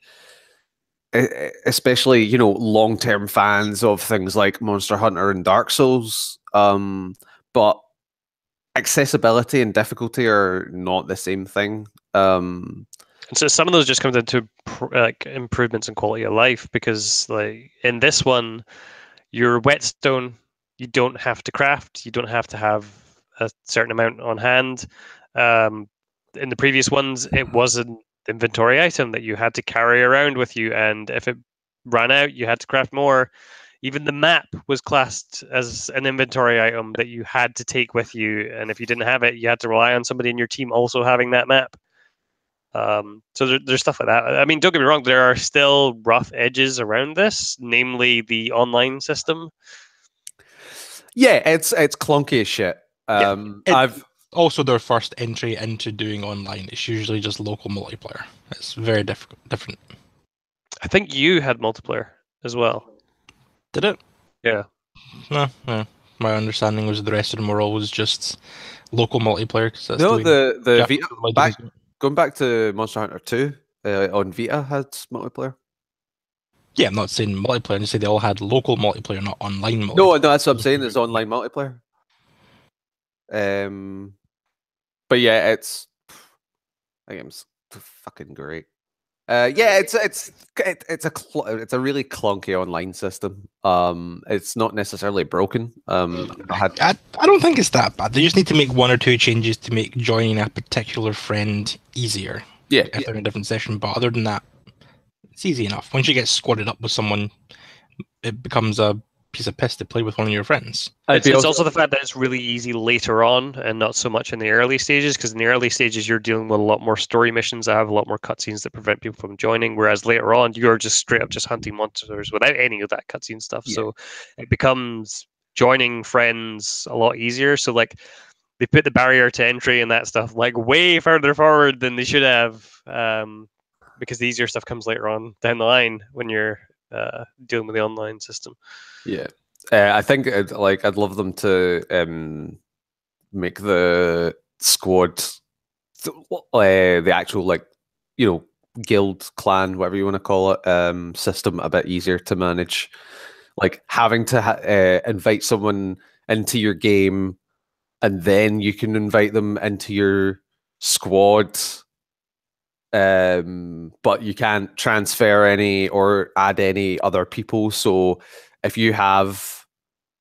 especially long-term fans of things like Monster Hunter and Dark Souls. But accessibility and difficulty are not the same thing. So some of those just comes into like improvements in quality of life, because like in this one, your whetstone, you don't have to craft, you don't have to have a certain amount on hand. In the previous ones, it was an inventory item that you had to carry around with you, and if it ran out, you had to craft more. Even the map was classed as an inventory item that you had to take with you, and if you didn't have it, you had to rely on somebody in your team also having that map. So there's stuff like that. I mean, don't get me wrong, there are still rough edges around this, namely the online system. Yeah, it's clunky as shit. I've also their first entry into doing online. It's usually just local multiplayer. It's very different. I think you had multiplayer as well. Did it? Yeah. No. My understanding was the rest of them were always just local multiplayer. No, the Vita, going back to Monster Hunter 2 on Vita had multiplayer. Yeah, I'm not saying multiplayer. I'm just saying they all had local multiplayer, not online multiplayer. No, that's what I'm saying. It's online multiplayer. But yeah, the game's fucking great. Yeah, it's a really clunky online system. It's not necessarily broken. I don't think it's that bad. They just need to make one or two changes to make joining a particular friend easier. Yeah, if they're in a different session. But other than that, it's easy enough. Once you get squatted up with someone, it becomes a piece of piss to play with one of your friends. It's also the fact that it's really easy later on and not so much in the early stages, because in the early stages you're dealing with a lot more story missions that have a lot more cutscenes that prevent people from joining, whereas later on you're just straight up just hunting monsters without any of that cutscene stuff. Yeah. So it becomes joining friends a lot easier. So like they put the barrier to entry and that stuff like way further forward than they should have, because the easier stuff comes later on down the line when you're dealing with the online system. Yeah, I think I'd love them to make the squad, the actual guild, clan, whatever you want to call it, system a bit easier to manage. Like having to invite someone into your game, and then you can invite them into your squad. But you can't transfer any or add any other people. So if you have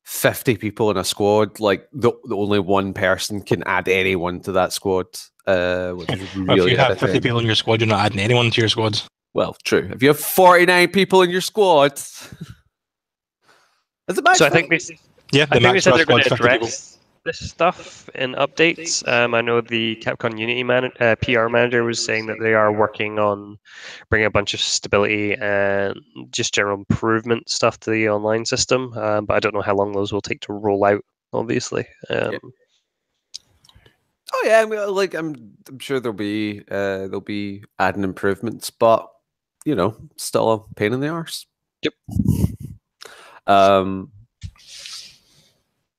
50 people in a squad, like the only one person can add anyone to that squad. Which is really if you have 50 people in your squad, you're not adding anyone to your squad. Well, true. If you have 49 people in your squad, is it max? So I think we said they're going to address this stuff in updates. I know the Capcom Unity PR manager was saying that they are working on bringing a bunch of stability and just general improvement stuff to the online system, but I don't know how long those will take to roll out, obviously. Yeah. Oh yeah, I mean, I'm sure they'll be adding improvements, but still a pain in the arse. Yep.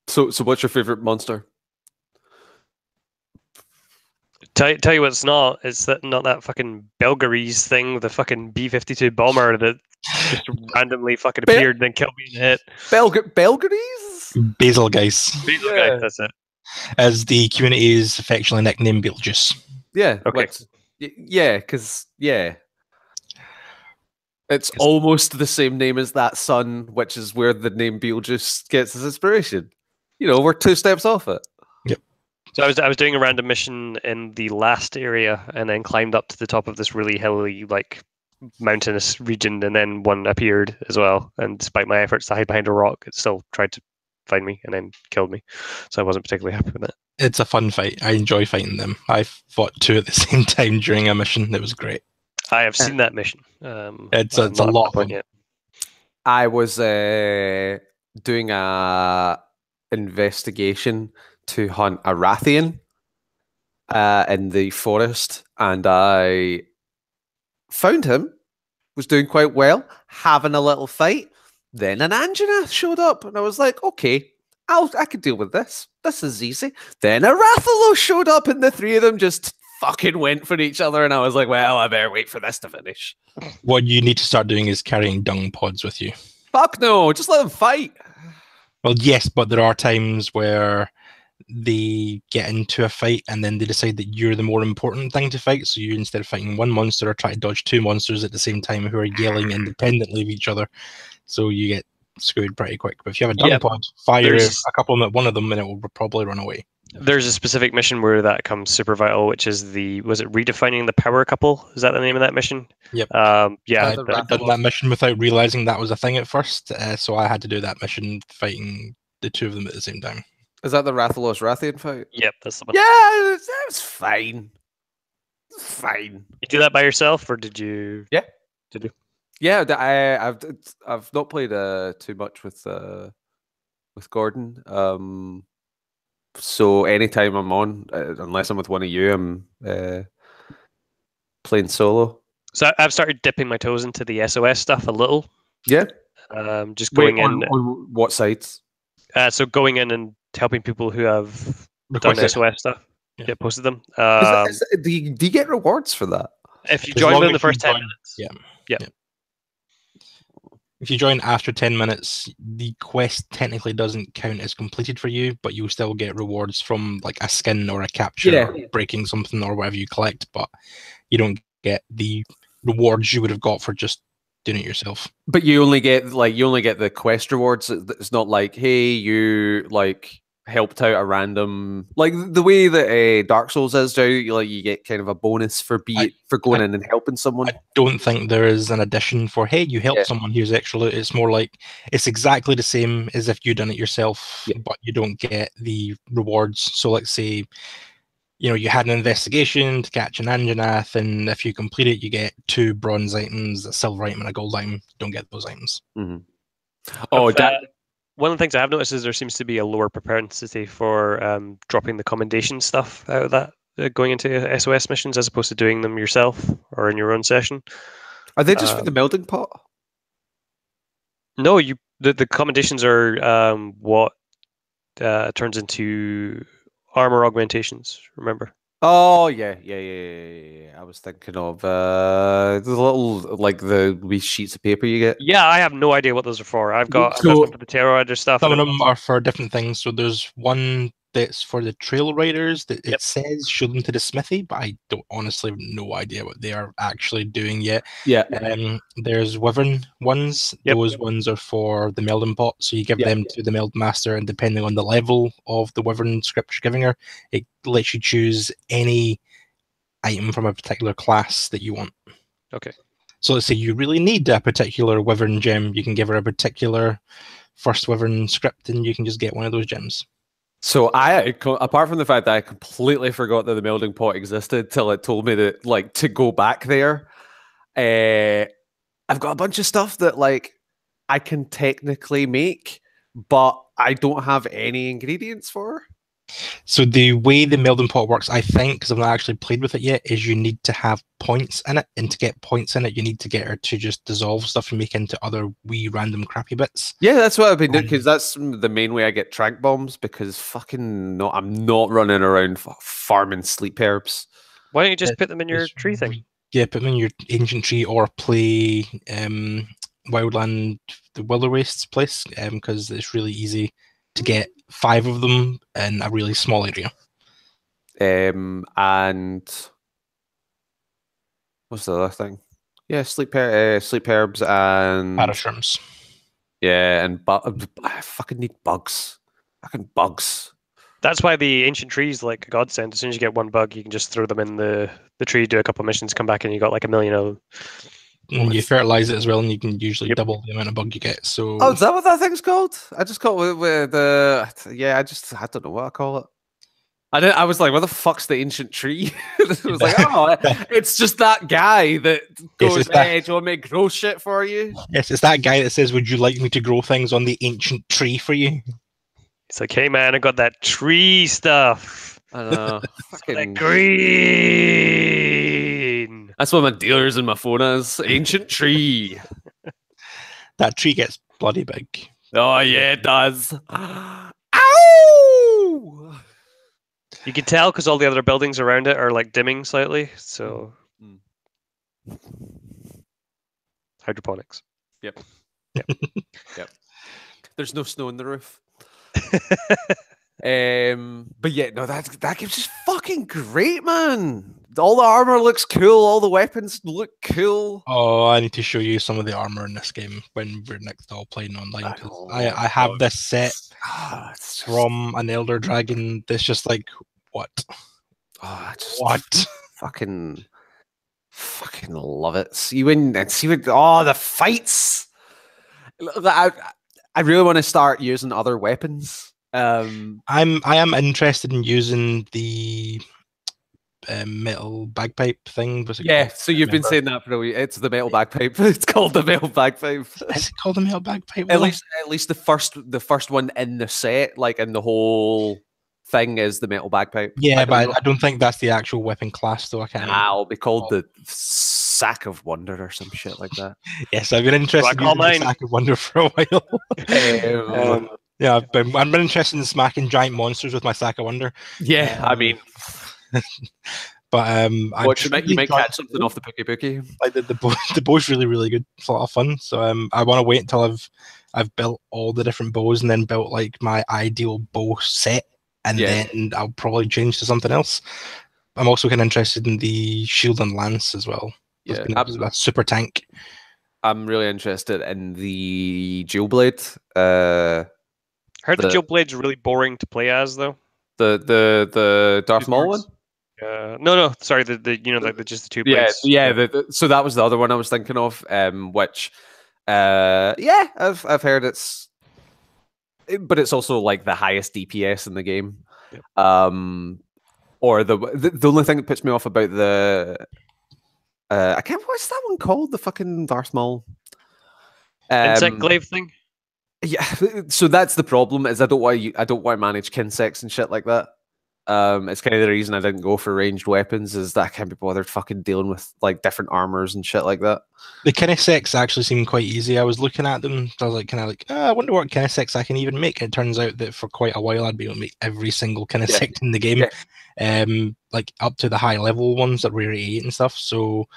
So what's your favorite monster? Tell you what's not. It's not that fucking Belgaries thing with the fucking B-52 bomber that just randomly fucking appeared and then killed me in the hit. Belgaries? Basilgeuse. Basilgeuse, that's it. As the community is affectionately nicknamed Beetlejuice. Yeah. Okay. Yeah, because It's almost the same name as that sun, which is where the name Beetlejuice gets its inspiration. You know, we're 2 steps off it. Yep. So I was doing a random mission in the last area, and then climbed up to the top of this really hilly, like, mountainous region, and then one appeared as well. And despite my efforts to hide behind a rock, it still tried to find me and then killed me. So I wasn't particularly happy with it. It's a fun fight. I enjoy fighting them. I fought 2 at the same time during a mission. It was great. I have seen that mission. It's a lot of fun. Yet. I was doing a investigation to hunt a Rathian in the forest, and I found him, was doing quite well, having a little fight. Then an Anjanath showed up, and I was like, okay, I can deal with this. This is easy. Then a Rathalos showed up, and the 3 of them just fucking went for each other, and I was like, well, I better wait for this to finish. What you need to start doing is carrying dung pods with you. Fuck no, just let them fight. Well, yes, but there are times where they get into a fight and then they decide that you're the more important thing to fight. So you, instead of fighting one monster, or try to dodge 2 monsters at the same time who are yelling independently of each other. So you get screwed pretty quick. But if you have a dung pod, fire a couple of them at one of them and it will probably run away. There's a specific mission where that comes super vital, which is was it redefining the power couple? Is that the name of that mission? Yep. Yeah. I'd done that mission without realizing that was a thing at first, so I had to do that mission fighting the 2 of them at the same time. Is that the Rathalos Rathian fight? Yep, that's the one. Yeah, that was fine. It's fine. You do that by yourself, or did you? Yeah. Did you? Yeah, I've not played too much with Gordon. So anytime I'm on, unless I'm with one of you, I'm playing solo. So I've started dipping my toes into the SOS stuff a little. Yeah. Just going in. On what sites? So going in and helping people who have done SOS stuff. Yeah, posted them. Do you get rewards for that? If you join within the first 10 minutes. Yeah. If you join after 10 minutes, the quest technically doesn't count as completed for you, but you'll still get rewards from like a skin or a capture, or breaking something or whatever you collect, but you don't get the rewards you would have got for just doing it yourself. But you only get the quest rewards. It's not like, hey, you like helped out a random, like the way that Dark Souls is now. You get kind of a bonus for going in and helping someone. I don't think there is an addition for, hey, you helped someone, here's extra loot. It's more like it's exactly the same as if you done it yourself, but you don't get the rewards. So let's say, you had an investigation to catch an Anjanath, and if you complete it, you get 2 bronze items, a silver item, and a gold item. You don't get those items. Mm-hmm. One of the things I have noticed is there seems to be a lower propensity for dropping the commendation stuff out of that, going into SOS missions, as opposed to doing them yourself or in your own session. Are they just for the melting pot? No, the commendations are what turns into armor augmentations. Remember? Oh yeah. I was thinking of the little, like the wee sheets of paper you get. Yeah, I have no idea what those are for. I've got some for the Tarot Rider stuff. Some of them are for different things. So there's one that's for the Trail Riders that it says show them to the smithy, but I don't honestly have no idea what they are actually doing yet. Yeah. There's Wyvern ones. Those ones are for the Melding Pot. So you give them to the Meld Master, and depending on the level of the Wyvern script you're giving her, it lets you choose any item from a particular class that you want. Okay. So let's say you really need a particular Wyvern gem, you can give her a particular first Wyvern script, and you can just get one of those gems. So apart from the fact that I completely forgot that the Melding Pot existed till it told me that, like, to go back there, I've got a bunch of stuff that, like, I can technically make, but I don't have any ingredients for. So the way the Melding Pot works, I think, because I've not actually played with it yet, is you need to have points in it, and to get points in it, you need to get her to just dissolve stuff and make into other wee random crappy bits. Yeah, that's what I've been doing, because that's the main way I get trank bombs, because I'm not running around farming sleep herbs. Why don't you just put them in your tree thing? Yeah, put them in your ancient tree, or play Wildland, the Willow Wastes place, because it's really easy to get 5 of them in a really small area. And what's the other thing? Yeah, sleep herbs and Parashrooms. yeah, and I fucking need bugs. Fucking bugs. That's why the ancient trees like a godsend. As soon as you get one bug, you can just throw them in the tree, do a couple of missions, come back, and you got like 1 million of them. And you fertilize it as well, and you can usually Yep. double the amount of bug you get. So Oh, is that what that thing's called? I just call it with the I don't know what I call it. I was like, what the fuck's the ancient tree? It was like, oh, it's just that guy that goes, hey, do you want me to grow shit for you? Yes, it's that guy that says, would you like me to grow things on the ancient tree for you? It's like, hey man, I got that tree stuff. I know. Fucking green. That's what my dealer's in my phone is. Ancient tree. That tree gets bloody big. Oh yeah, it does. Ow! You can tell because all the other buildings around it are like dimming slightly. So hydroponics. Yep. There's no snow in the roof. But yeah, no, that game's just fucking great, man. All the armor looks cool. All the weapons look cool. Oh, I need to show you some of the armor in this game when we're next all playing online. I have this set from an Elder Dragon that's just like, what? Oh, What? Fucking love it. See when the fights. I really want to start using other weapons. I am interested in using the metal bagpipe thing. Yeah, so you've been saying that for a week. It's the metal bagpipe. It's called the metal bagpipe. Is it called the metal bagpipe? At least the first one in the set, like in the whole thing, is the metal bagpipe. Yeah, but I don't think that's the actual weapon class, though. I can't. It'll be called the Sack of Wonder or some shit like that. Yes, I've been interested in the Sack of Wonder for a while. Yeah, I've been interested in smacking giant monsters with my Sack of Wonder. Yeah, I mean, but you might catch something off the Pookie. Like the bow's really, really good. It's a lot of fun. So I want to wait until I've built all the different bows and then built like my ideal bow set, and then I'll probably change to something else. I'm also kind of interested in the shield and lance as well. Yeah, a super tank. I'm really interested in the dual blade. Heard the dual blade's really boring to play as though. The Darth Maul one. No, sorry. The just the two blades. Yeah. So that was the other one I was thinking of. Which, I've heard but it's also like the highest DPS in the game. Yep. Or the only thing that puts me off about the I can't. What's that one called? The fucking Darth Maul. Insect glaive thing. Yeah, so that's the problem. Is I don't want to manage kinsects and shit like that. It's kind of the reason I didn't go for ranged weapons. Is that I can't be bothered fucking dealing with like different armors and shit like that. The kinesects actually seem quite easy. I was looking at them. I was like, I wonder what kinesects I can even make. And it turns out that for quite a while I'd be able to make every single kinesect in the game. Yeah. Like up to the high level ones that rarity 8 and stuff. So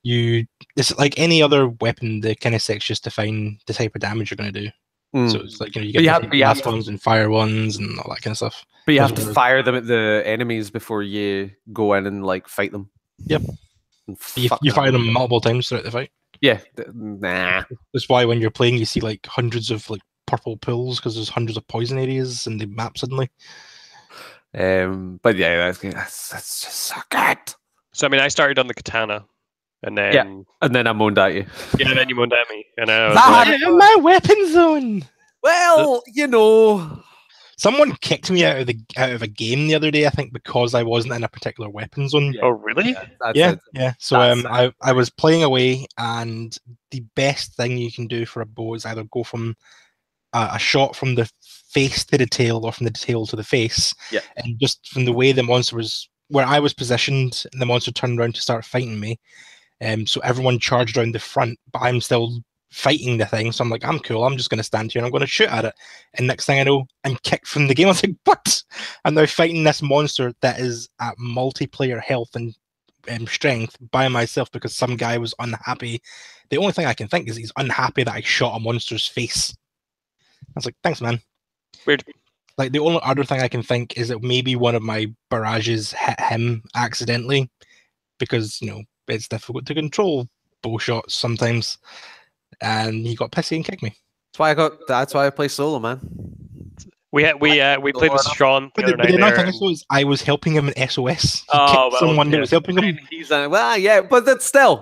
it's like any other weapon. The kinesects just define the type of damage you're going to do. So it's like you get blast ones and fire ones and all that kind of stuff. But you have to fire them at the enemies before you go in and like fight them. Yep. You fire them multiple times throughout the fight. Yeah. Nah. That's why when you're playing, you see like hundreds of like purple pools because there's hundreds of poison areas in the map suddenly. But yeah, that's just so good. So I mean, I started on the katana. And then I moaned at you. Yeah, and then you moaned at me. And I was my weapon zone. Well, someone kicked me out of a game the other day. I think because I wasn't in a particular weapon zone. Oh, really? Yeah. So I was playing away, and the best thing you can do for a bow is either go from a shot from the face to the tail, or from the tail to the face. Yeah. And just from the way the monster was, where I was positioned, and the monster turned around to start fighting me. So everyone charged around the front, but I'm still fighting the thing. So I'm like, I'm cool. I'm just going to stand here and I'm going to shoot at it. And next thing I know, I'm kicked from the game. I was like, what? I'm now fighting this monster that is at multiplayer health and strength by myself because some guy was unhappy. The only thing I can think is he's unhappy that I shot a monster's face. I was like, thanks, man. Weird. Like, the only other thing I can think is that maybe one of my barrages hit him accidentally because, it's difficult to control bow shots sometimes, and he got pissy and kicked me. That's why I play solo, man. We played with Sean the other night. The another thing is I was helping him in SOS. He kicked someone that was helping him. But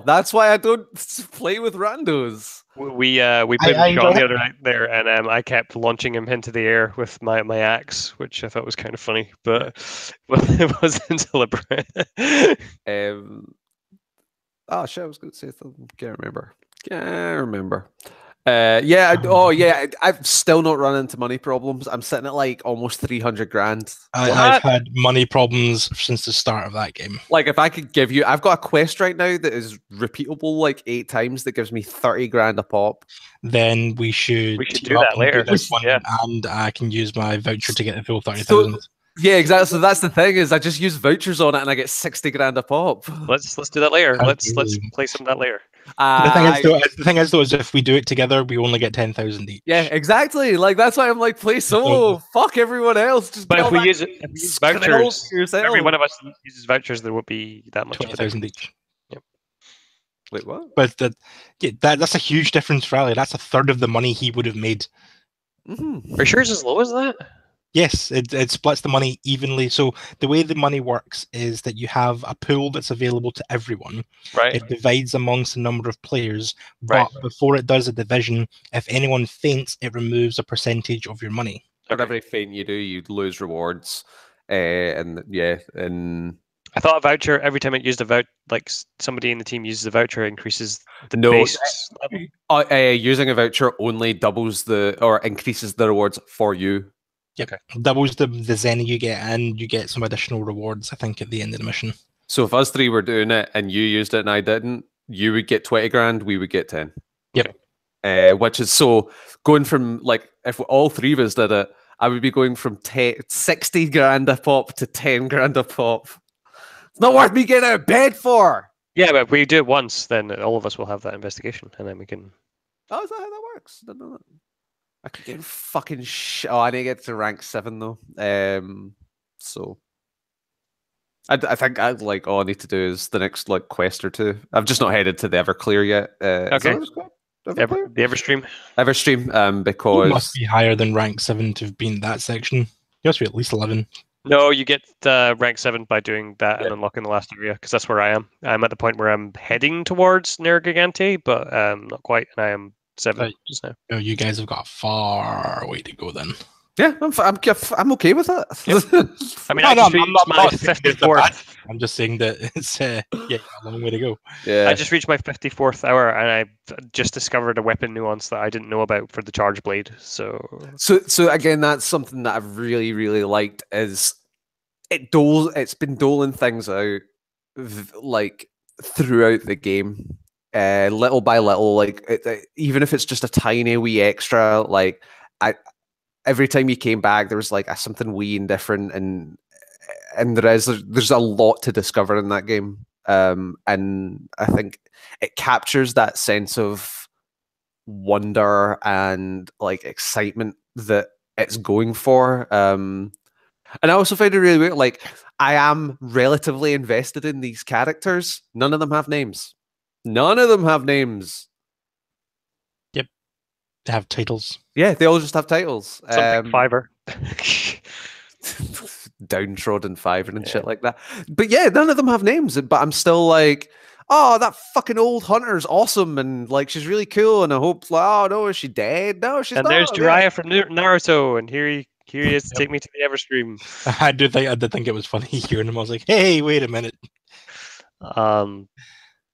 that's why I don't play with randos. We played with Sean the other night there, and I kept launching him into the air with my axe, which I thought was kind of funny, but it wasn't deliberate. Oh shit! I was going to say something. Can't remember. I've still not run into money problems. I'm sitting at like almost 300 grand. I've had money problems since the start of that game. Like, if I could give you, I've got a quest right now that is repeatable like 8 times that gives me 30 grand a pop. Then we should do that later. And I can use my voucher to get the full 30,000. Yeah, exactly. So that's the thing, is I just use vouchers on it and I get 60 grand a pop. Let's do that later. Let's play some of that later. The thing is, though, is if we do it together, we only get 10,000 each. Yeah, exactly. Like, that's why I'm like, play solo. Fuck everyone else. But if we use vouchers, every one of us uses vouchers, there won't be that much. 20,000 each. Yep. Wait, what? But that's a huge difference for Ali. That's a third of the money he would have made. Mm-hmm. Are you sure it's as low as that? Yes, it splits the money evenly. So the way the money works is that you have a pool that's available to everyone. Right. It divides amongst a number of players, but before it does a division, if anyone faints, it removes a percentage of your money. For every feint you do, you lose rewards. And I thought a voucher, every time it used a voucher, like somebody in the team uses a voucher, increases the base level. Using a voucher only increases the rewards for you. Yep. Okay. Doubles the Zen you get, and you get some additional rewards, I think, at the end of the mission. So if us 3 were doing it and you used it and I didn't, you would get 20 grand, we would get 10. Yep. Which is so going from, like, if all 3 of us did it, I would be going from 60 grand a pop to 10 grand a pop. It's not worth me getting out of bed for. Yeah, but if we do it once, then all of us will have that investigation, and then we can. Oh, is that how that works? I don't know. I could get fucking Oh, I need to get to rank 7 though. So I think all I need to do is the next like quest or 2. I've just not headed to the Everclear yet. Okay. The Everstream. Everstream, because you must be higher than rank 7 to have been that section. You must be at least 11. No, you get rank 7 by doing that and unlocking the last area, because that's where I am. I'm at the point where I'm heading towards Nergigante, but not quite, and I am 7 just now. Oh, you guys have got a far way to go then. Yeah, I'm okay with it. Yep. I mean, I'm my 54th. I'm just saying that it's a long way to go. Yeah, I just reached my 54th hour, and I just discovered a weapon nuance that I didn't know about for the charge blade. So again, that's something that I've really, really liked. Is it's been doling things out like throughout the game, little by little. Like even if it's just a tiny wee extra, like every time you came back, there was like something wee and different, and there's a lot to discover in that game. And I think it captures that sense of wonder and like excitement that it's going for. And I also find it really weird. Like, I am relatively invested in these characters. None of them have names. Yep. They have titles. Yeah, they all just have titles. Something Fiverr. Downtrodden Fiverr and shit like that. But yeah, none of them have names. But I'm still like, oh, that fucking old hunter's awesome, and like she's really cool. And I hope, like, oh no, is she dead? No, she's not. And there's Jiraiya from Naruto, and here he is to take me to the Everstream. I did think it was funny hearing him. I was like, hey, wait a minute.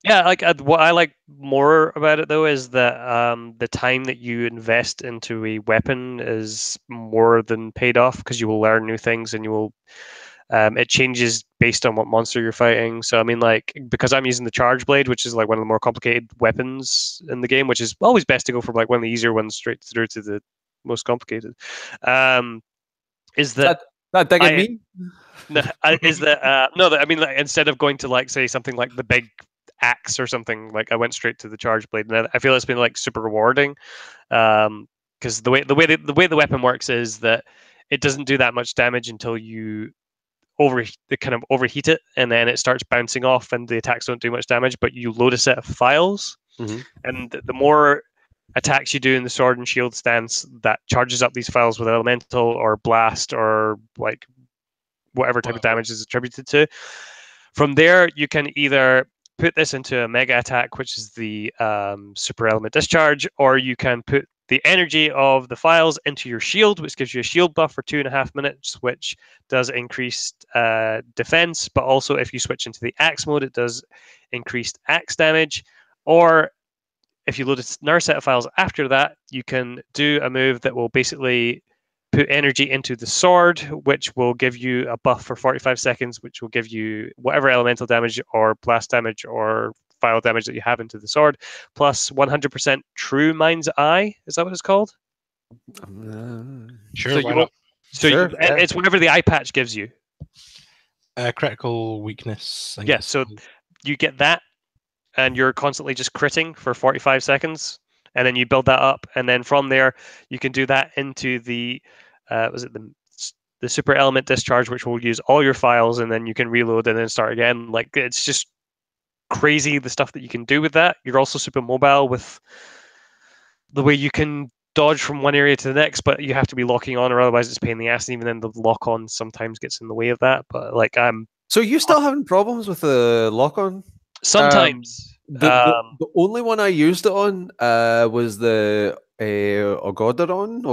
Yeah, like what I like more about it though is that the time that you invest into a weapon is more than paid off, because you will learn new things, and you will it changes based on what monster you're fighting. So I mean, like, because I'm using the charge blade, which is like one of the more complicated weapons in the game, which is always best to go for like one of the easier ones straight through to the most complicated. Is that digging me? I mean, like, instead of going to like say something like the big axe or something, like I went straight to the charge blade, and I feel it's been like super rewarding, because the way the weapon works is that it doesn't do that much damage until you they kind of overheat it, and then it starts bouncing off, and the attacks don't do much damage. But you load a set of files, and the more attacks you do in the sword and shield stance, that charges up these files with elemental or blast or like whatever type of damage is attributed to. From there, you can either put this into a mega attack, which is the super element discharge, or you can put the energy of the files into your shield, which gives you a shield buff for 2.5 minutes, which does increased defense. But also, if you switch into the axe mode, it does increased axe damage. Or if you load another set of files after that, you can do a move that will basically put energy into the sword, which will give you a buff for 45 seconds, which will give you whatever elemental damage or blast damage or file damage that you have into the sword, plus 100% true mind's eye. Is that what it's called? Sure. So it's whatever the eye patch gives you. Critical weakness. Yeah, so you get that, and you're constantly just critting for 45 seconds, and then you build that up, and then from there you can do that into the the super element discharge, which will use all your files, and then you can reload and then start again. Like, it's just crazy the stuff that you can do with that. You're also super mobile with the way you can dodge from one area to the next, but you have to be locking on, or otherwise it's a pain in the ass. And even then, the lock on sometimes gets in the way of that. But like, so you still having problems with the lock on? Sometimes. The only one I used it on was the Ogodaran.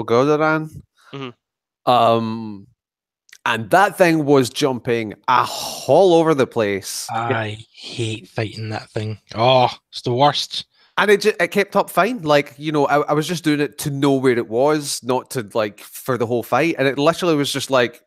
And that thing was jumping all over the place. I hate fighting that thing. Oh, it's the worst. And it kept up fine. Like, you know, I was just doing it to know where it was, not to like for the whole fight. And it literally was just like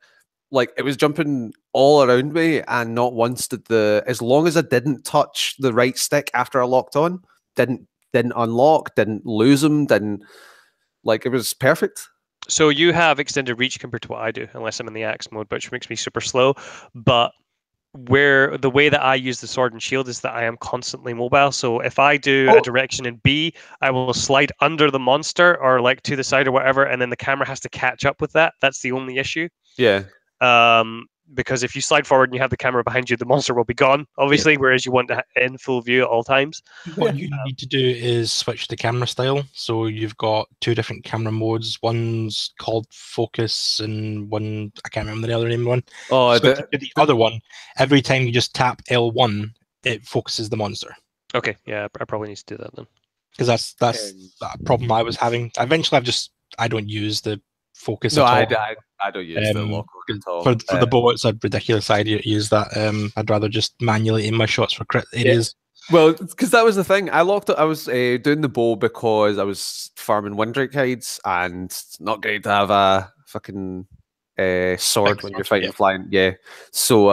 it was jumping all around me, and not once did as long as I didn't touch the right stick after I locked on, didn't unlock, didn't lose them, it was perfect. So you have extended reach compared to what I do, unless I'm in the axe mode, which makes me super slow. But the way that I use the sword and shield is that I am constantly mobile. So if I do a direction in B, I will slide under the monster or like to the side or whatever, and then the camera has to catch up with that. That's the only issue. Yeah. Because if you slide forward and you have the camera behind you, the monster will be gone, obviously, whereas you want to in full view at all times. What you need to do is switch the camera style. So you've got two different camera modes. One's called focus, and one, I can't remember the other name one. Oh, so the other one, every time you just tap L1, it focuses the monster. Okay, yeah, I probably need to do that then. Because that's that problem I was having. Eventually, I don't use the focus at all. I don't use the lock at all. For the bow, it's a ridiculous idea to use that. I'd rather just manually aim my shots for crit areas. Well, because that was the thing. I was doing the bow because I was farming Windrake hides, and it's not great to have a fucking sword when you're fighting flying. Yeah. So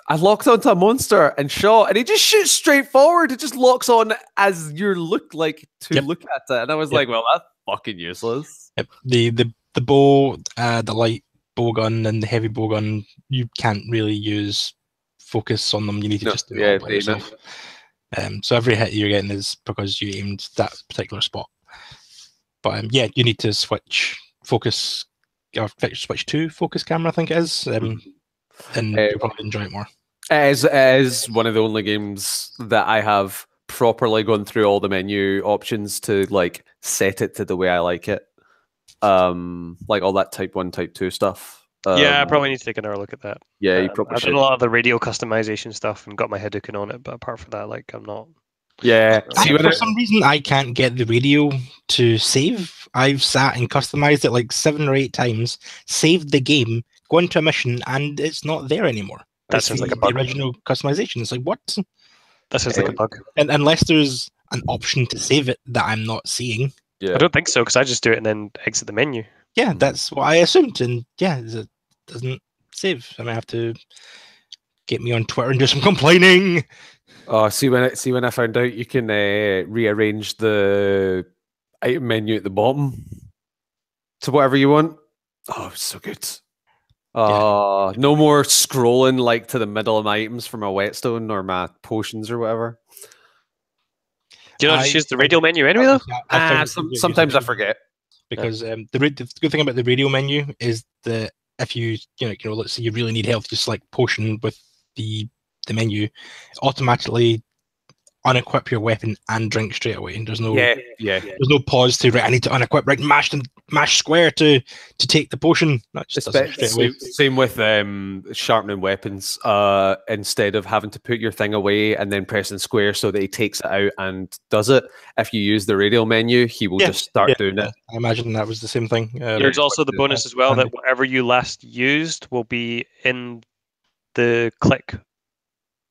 I locked onto a monster and shot, and he just shoots straight forward. It just locks on as you look at it, and I was like, well, that's fucking useless. Yep. The bow, the light bow gun and the heavy bow gun, you can't really use focus on them. You need to just do it all by yourself. So every hit you're getting is because you aimed that particular spot. But you need to switch focus, or switch to focus camera, I think it is, and you'll probably enjoy it more. It is one of the only games that I have properly gone through all the menu options to like set it to the way I like it. Like all that type 1, type 2 stuff. I probably need to take another look at that. Yeah, you probably I've should. done a lot of the radio customization stuff and got my Hadouken on it, but apart from that, like, I'm not. Yeah. For some reason, I can't get the radio to save. I've sat and customized it like 7 or 8 times, saved the game, gone to a mission, and it's not there anymore. That sounds like a bug. The original customization. It's like, what? That sounds like a bug. And unless there's an option to save it that I'm not seeing. Yeah. I don't think so, because I just do it and then exit the menu. Yeah, that's what I assumed. And it doesn't save. I might have to get me on Twitter and do some complaining. Oh, see when I found out you can rearrange the item menu at the bottom to whatever you want. Oh, it's so good. No more scrolling like to the middle of my items for my whetstone or my potions or whatever. Do you not just use the radio menu anyway, though? Sometimes I forget. Because the good thing about the radio menu is that if let's say you really need health, just like potion with the menu, automatically unequip your weapon and drink straight away. And there's no there's no pause to I need to unequip, right? Mash square to take the potion. That just does it straight away. Same with sharpening weapons. Instead of having to put your thing away and then pressing square so that he takes it out and does it, if you use the radial menu, he will just start doing it. I imagine that was the same thing. There's also the bonus as well that whatever you last used will be in the click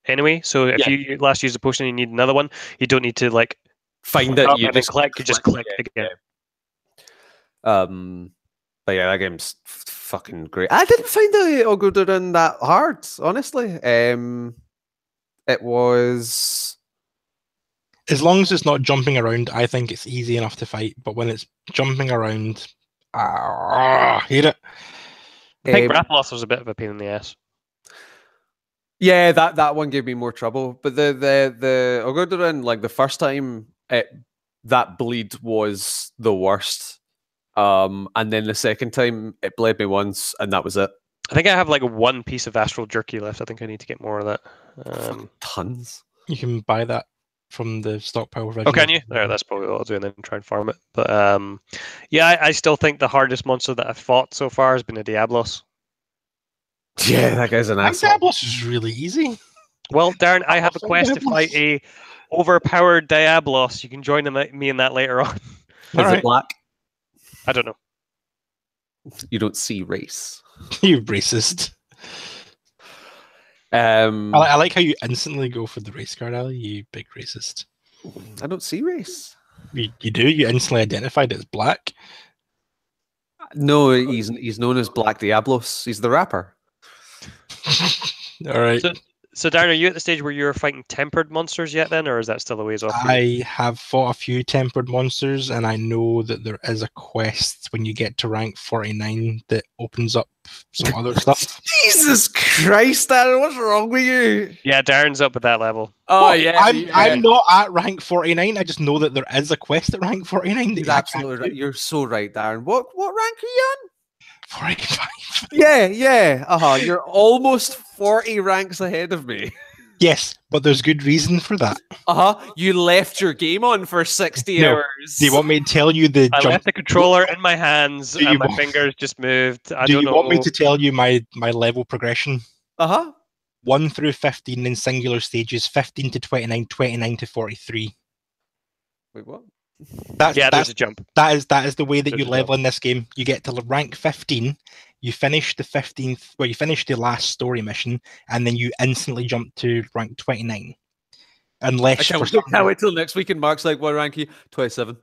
anyway. So if you last used a potion and you need another one, you don't need to like find it. You just click. You just click again. But yeah, that game's fucking great. I didn't find the Ogodoran that hard, honestly. It was, as long as it's not jumping around, I think it's easy enough to fight. But when it's jumping around, hate it. I think Rathalos was a bit of a pain in the ass. Yeah, that one gave me more trouble. But the Ogodoran, like the first time, that bleed was the worst. And then the second time it bled me once, and that was it. I think I have like one piece of astral jerky left. I think I need to get more of that. Tons. You can buy that from the stockpile. Oh, can you? There, that's probably what I'll do, and then try and farm it. But yeah, I still think the hardest monster that I've fought so far has been a Diablos. Yeah, that guy's an asshole. Diablos is really easy. Well, Darren, I have a quest to fight a overpowered Diablos. You can join me in that later on. Is it black? I don't know. You don't see race. You racist. I like how you instantly go for the race card, Ali. You big racist. I don't see race. You do. You instantly identified it as black. No, he's known as Black Diablos. He's the rapper. All right. So, Darren, are you at the stage where you're fighting tempered monsters yet then, or is that still a ways off? I have fought a few tempered monsters, and I know that there is a quest when you get to rank 49 that opens up some other stuff. Jesus Christ, Darren, what's wrong with you? Yeah, Darren's up at that level. Oh, yeah. I'm not at rank 49. I just know that there is a quest at rank 49. You're absolutely right. You're so right, Darren. What rank are you on? 45. Yeah. You're almost 40 ranks ahead of me. Yes, but there's good reason for that. You left your game on for 60 hours. Do you want me to tell you I left the controller in my hands and my fingers just moved. Do you want me to tell you my level progression? 1 through 15 in singular stages, 15 to 29, 29 to 43. Wait, what? There's a jump. That is the way that you level in this game. You get to rank 15, you finish the 15th, you finish the last story mission, and then you instantly jump to rank 29. Unless I can't wait till next week and Mark's like, what rank are you? 27.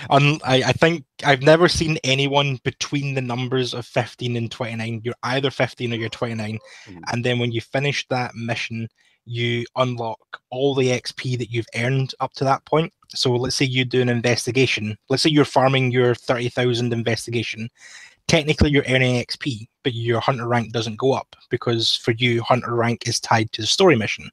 I think I've never seen anyone between the numbers of 15 and 29. You're either 15 or you're 29. And then when you finish that mission, you unlock all the XP that you've earned up to that point. So let's say you do an investigation. Let's say you're farming your 30,000 investigation. Technically, you're earning XP, but your hunter rank doesn't go up because for you, hunter rank is tied to the story mission.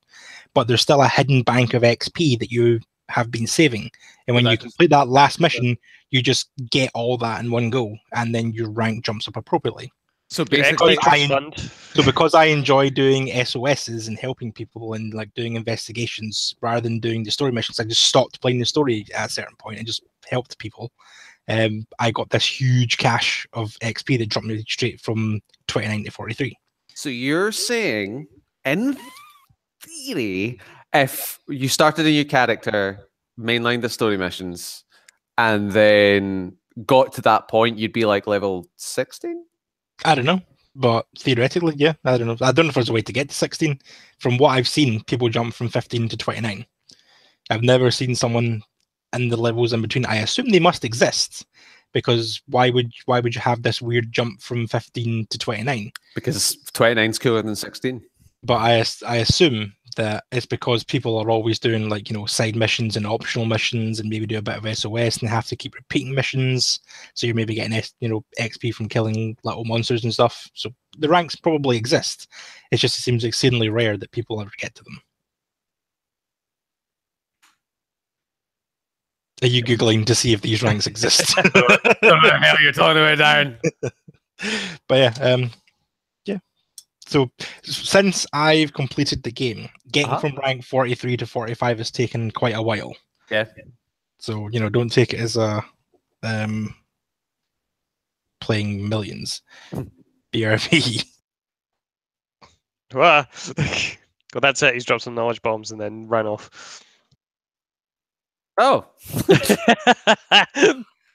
But there's still a hidden bank of XP that you have been saving. And when you complete that last mission, you just get all that in one go, and then your rank jumps up appropriately. So basically, because I enjoy doing SOSs and helping people and like doing investigations rather than doing the story missions, I just stopped playing the story at a certain point and just helped people. I got this huge cache of XP that jumped me straight from 29 to 43. So you're saying, in theory, if you started a new character, mainlined the story missions, and then got to that point, you'd be like level 16? I don't know, but theoretically, yeah, I don't know. I don't know if there's a way to get to 16. From what I've seen, people jump from 15 to 29. I've never seen someone in the levels in between. I assume they must exist, because why would you have this weird jump from 15 to 29? Because 29 is cooler than 16. But I assume that it's because people are always doing like, side missions and optional missions and maybe do a bit of SOS and have to keep repeating missions. So you're maybe getting, XP from killing little monsters and stuff. So the ranks probably exist. It seems exceedingly rare that people ever get to them. Are you Googling to see if these ranks exist? What the hell are you talking about, Darren? But yeah. So since I've completed the game, getting from rank 43 to 45 has taken quite a while. Yeah. So don't take it as a playing millions. BRB. Well, that's it. He's dropped some knowledge bombs and then ran off. Oh.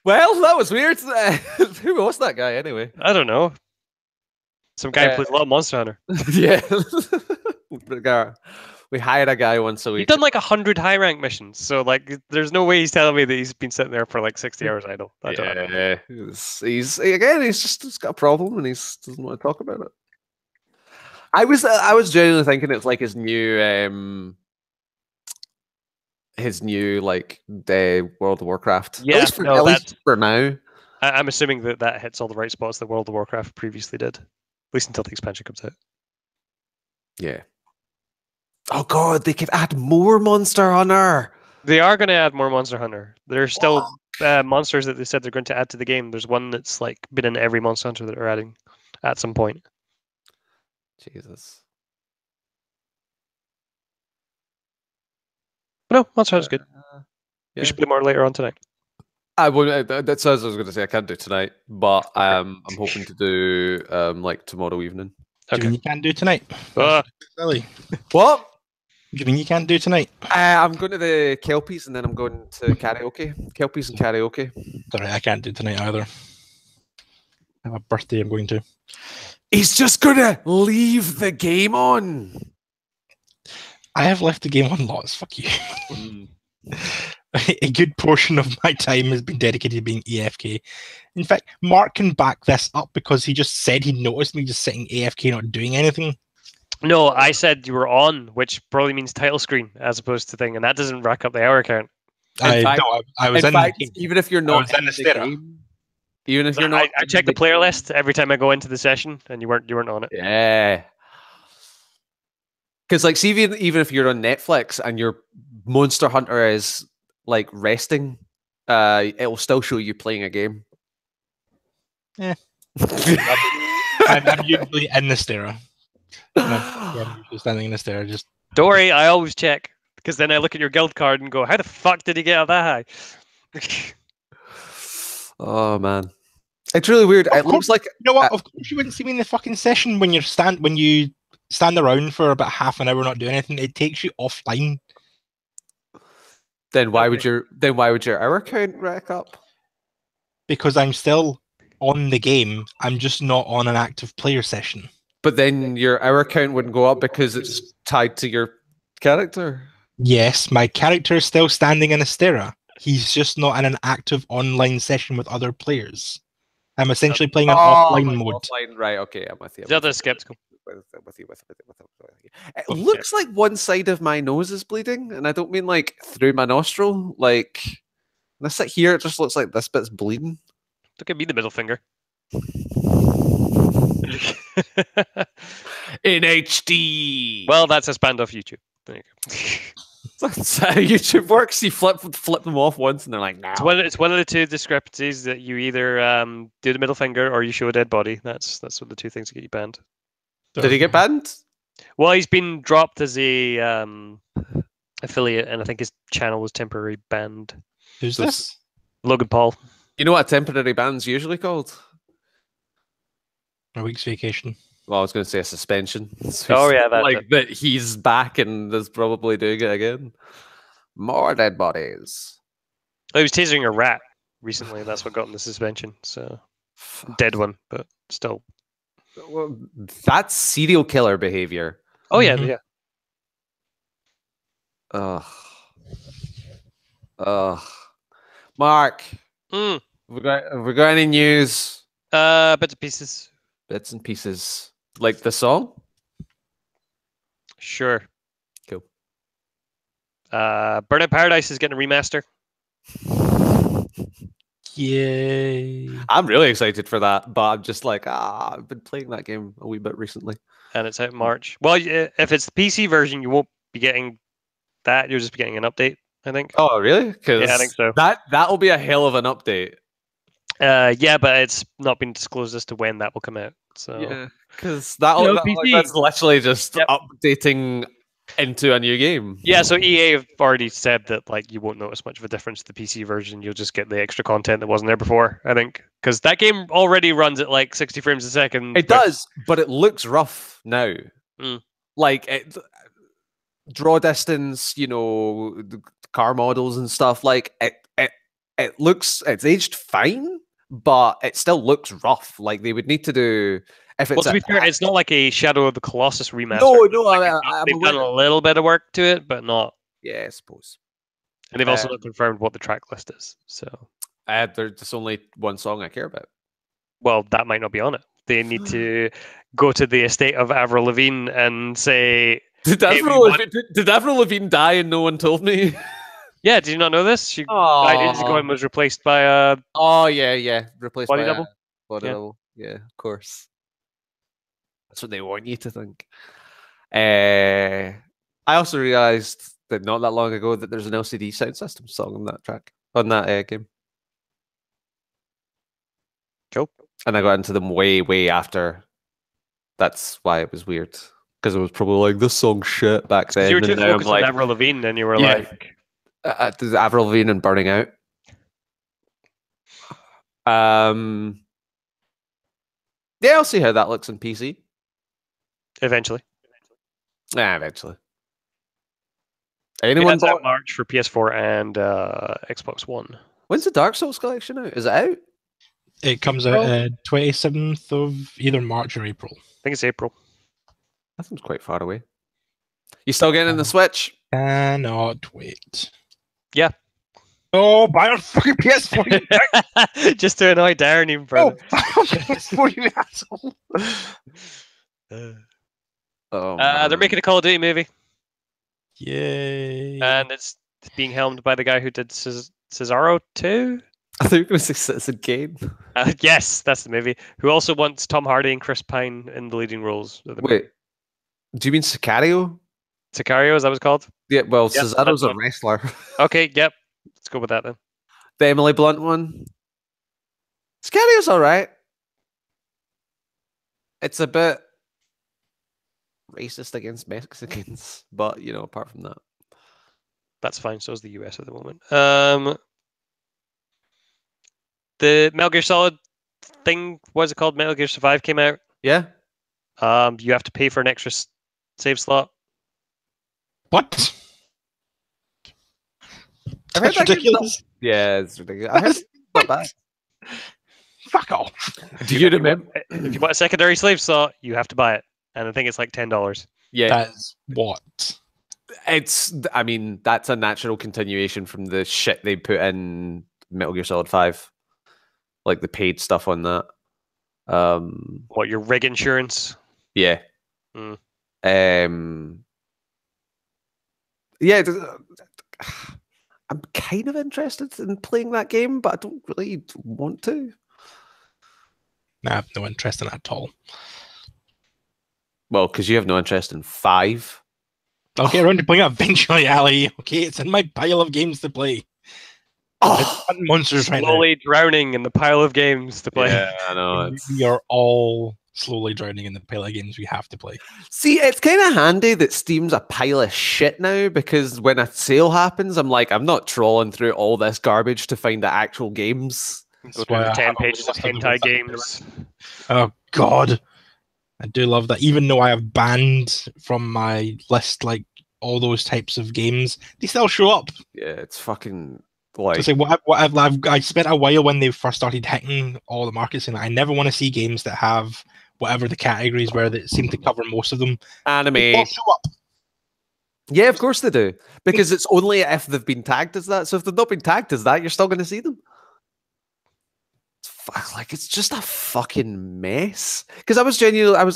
Well, that was weird. Who was that guy anyway? I don't know. Some guy who plays a lot of Monster Hunter. Yeah. We hired a guy once a week. He's done like 100 high rank missions, so like, there's no way he's telling me that he's been sitting there for like 60 hours idle. I don't know. He's got a problem and he doesn't want to talk about it. I was genuinely thinking it's like his new like World of Warcraft. Yeah, at least for now. I'm assuming that hits all the right spots that World of Warcraft previously did, at least until the expansion comes out. Yeah. Oh god, they could add more Monster Hunter. They are going to add more Monster Hunter. There's still monsters that they said they're going to add to the game. There's one that's like been in every Monster Hunter that they're adding at some point. Jesus. But no, Monster Hunter's good. Yeah. You should play more later on tonight. I would. That's as I was going to say. I can't do tonight, but I'm hoping to do like tomorrow evening. Okay. Do you mean you can't do tonight? Silly. What? Do you mean you can't do tonight? I'm going to the Kelpies and then I'm going to karaoke. Kelpies and karaoke. Sorry, I can't do tonight either. I have a birthday I'm going to. He's just going to leave the game on. I have left the game on lots. Fuck you. A good portion of my time has been dedicated to being AFK. In fact, Mark can back this up because he just said he noticed me just sitting AFK not doing anything. No, I said you were on, which probably means title screen as opposed to thing, and that doesn't rack up the hour count. I was in fact, even if you're not in the game, even if you're not, I check the player list every time I go into the session, and you weren't on it. Yeah. Because like, see, even if you're on Netflix and your Monster Hunter is like resting, it will still show you playing a game. Yeah. I'm usually in the stair. I'm usually standing in the stair. Just don't worry, I always check because then I look at your guild card and go, "How the fuck did he get out that high?" Oh man, it's really weird. It looks like Of course, you wouldn't see me in the fucking session when you stand around for about half an hour not doing anything. It takes you offline. Then why would your hour count rack up? Because I'm still on the game. I'm just not on an active player session. But then your hour count wouldn't go up because it's tied to your character. Yes, my character is still standing in Astera. He's just not in an active online session with other players. I'm essentially playing an offline mode. Offline, right? Okay, I'm with you. The other skeptical. With you. It looks like one side of my nose is bleeding, and I don't mean like through my nostril. Like when I sit here, it just looks like this bit's bleeding. Look at me, the middle finger. In HD. Well, that's a spanned off YouTube. There you go. That's how YouTube works. You flip them off once, and they're like, "No." It's one of the two discrepancies that you either do the middle finger or you show a dead body. That's what the two things that get you banned. Did he get banned? Well, he's been dropped as a affiliate, and I think his channel was temporarily banned. Who's this? Logan Paul. You know what a temporary ban's usually called? A week's vacation. Well, I was going to say a suspension. Oh yeah, that he's back and is probably doing it again. More dead bodies. He was tasing a rat recently. That's what got him the suspension. So dead one, but still. Well, that's serial killer behavior. Oh yeah, yeah. Mark, have we got any news? Bits and pieces. Bits and pieces. Like the song? Sure. Cool. Burnout Paradise is getting a remaster. Yay. I'm really excited for that, but I'm just like, I've been playing that game a wee bit recently. And it's out in March. Well, if it's the PC version, you won't be getting that. You'll just be getting an update, I think. Oh, really? Yeah, I think so. That'll be a hell of an update. Yeah, but it's not been disclosed as to when that will come out. So Yeah, because PC. that's literally just Yep. updating into a new game. Yeah, so EA have already said that like you won't notice much of a difference to the PC version. You'll just get the extra content that wasn't there before. I think because that game already runs at like 60 frames a second. It does, but it looks rough now. Mm. Like draw distance, the car models and stuff. Like it looks, it's aged fine, but it still looks rough. Like they would need to do if it's. Well, to be fair, it's not like a Shadow of the Colossus remaster. No, Like, they've done a little bit of work to it, but not. Yeah, I suppose. And they've also not confirmed what the track list is. So there's only one song I care about. Well, that might not be on it. They need to go to the estate of Avril Lavigne and say, Did Avril Lavigne die and no one told me? Yeah, did you not know this? She died years ago and was replaced by a. Oh yeah, replaced body by double. Body double. Yeah, of course. That's what they want you to think. I also realized that not that long ago that there's an LCD Sound System song on that track on that game. Cool. And I got into them way after. That's why it was weird, because it was probably like, this song's shit back then. You were too focused on Avril Lavigne, and you were like, Avril Lavigne and Burning Out. Yeah, I'll see how that looks on PC. Eventually. Yeah, eventually. Anyone bought March for PS4 and Xbox One. When's the Dark Souls collection out? Is it out? It comes out 27th of either March or April. I think it's April. That seems quite far away. You still getting in the Switch? Cannot wait. Yeah. Oh, buy a fucking PS4! Just to annoy Darren, even further. Oh, buy a PS4, you asshole! They're making a Call of Duty movie. Yay! And it's being helmed by the guy who did Cesaro 2. I think it was Citizen Kane. Yes, that's the movie. Who also wants Tom Hardy and Chris Pine in the leading roles. Wait, do you mean Sicario? Sicario, is that what it's called? Yeah, well, Cesaro's a wrestler. Okay, yep. Let's go with that then. The Emily Blunt one. Sicario's alright. It's a bit racist against Mexicans, but, apart from that. That's fine, so is the US at the moment. The Metal Gear Solid thing, what's it called? Metal Gear Survive came out. Yeah. You have to pay for an extra save slot. What? That's ridiculous. Yeah, it's ridiculous. I heard it's not bad. Fuck off. Do you remember? If you want a secondary slave slot, you have to buy it. And I think it's like $10. Yeah. That's what? That's a natural continuation from the shit they put in Metal Gear Solid 5. Like the paid stuff on that. What, your rig insurance? Yeah. Mm. Yeah. I'm kind of interested in playing that game, but I don't really want to. Nah, I have no interest in that at all. Well, because you have no interest in 5. I'll get around to playing it eventually, Ali. Okay, it's in my pile of games to play. Monsters slowly drowning in the pile of games to play. Yeah, I know. We are all slowly drowning in the pile of games we have to play. See, it's kind of handy that Steam's a pile of shit now, because when a sale happens, I'm like, I'm not trawling through all this garbage to find the actual games. Go through the 10 pages of hentai games. Oh, God. I do love that. Even though I have banned from my list, like, all those types of games, they still show up. Yeah, it's fucking... Like, I spent a while when they first started hitting all the markets, and I never want to see games that have whatever the categories where they seem to cover most of them. Anime. Yeah, of course they do. Because it's only if they've been tagged as that. So if they've not been tagged as that, you're still going to see them. It's just a fucking mess. Because I was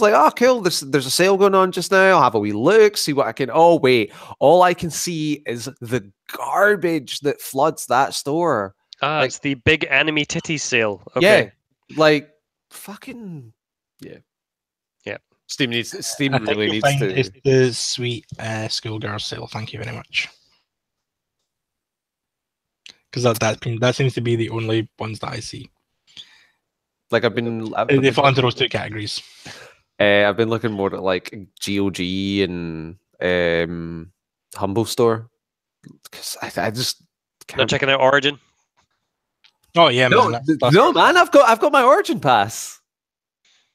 like, oh, cool, there's a sale going on just now. I'll have a wee look, see what I can... Oh, wait. All I can see is the garbage that floods that store. It's the big anime titties sale. Okay. Yeah, fucking... Yeah. Steam really needs to... It's the sweet schoolgirl sale. Thank you very much. Because that seems to be the only ones that I see. Like I've been They fall into those two categories. I've been looking more at like GOG and Humble Store because I just Not checking out Origin. Oh yeah, no, man. no, man. I've got my Origin pass.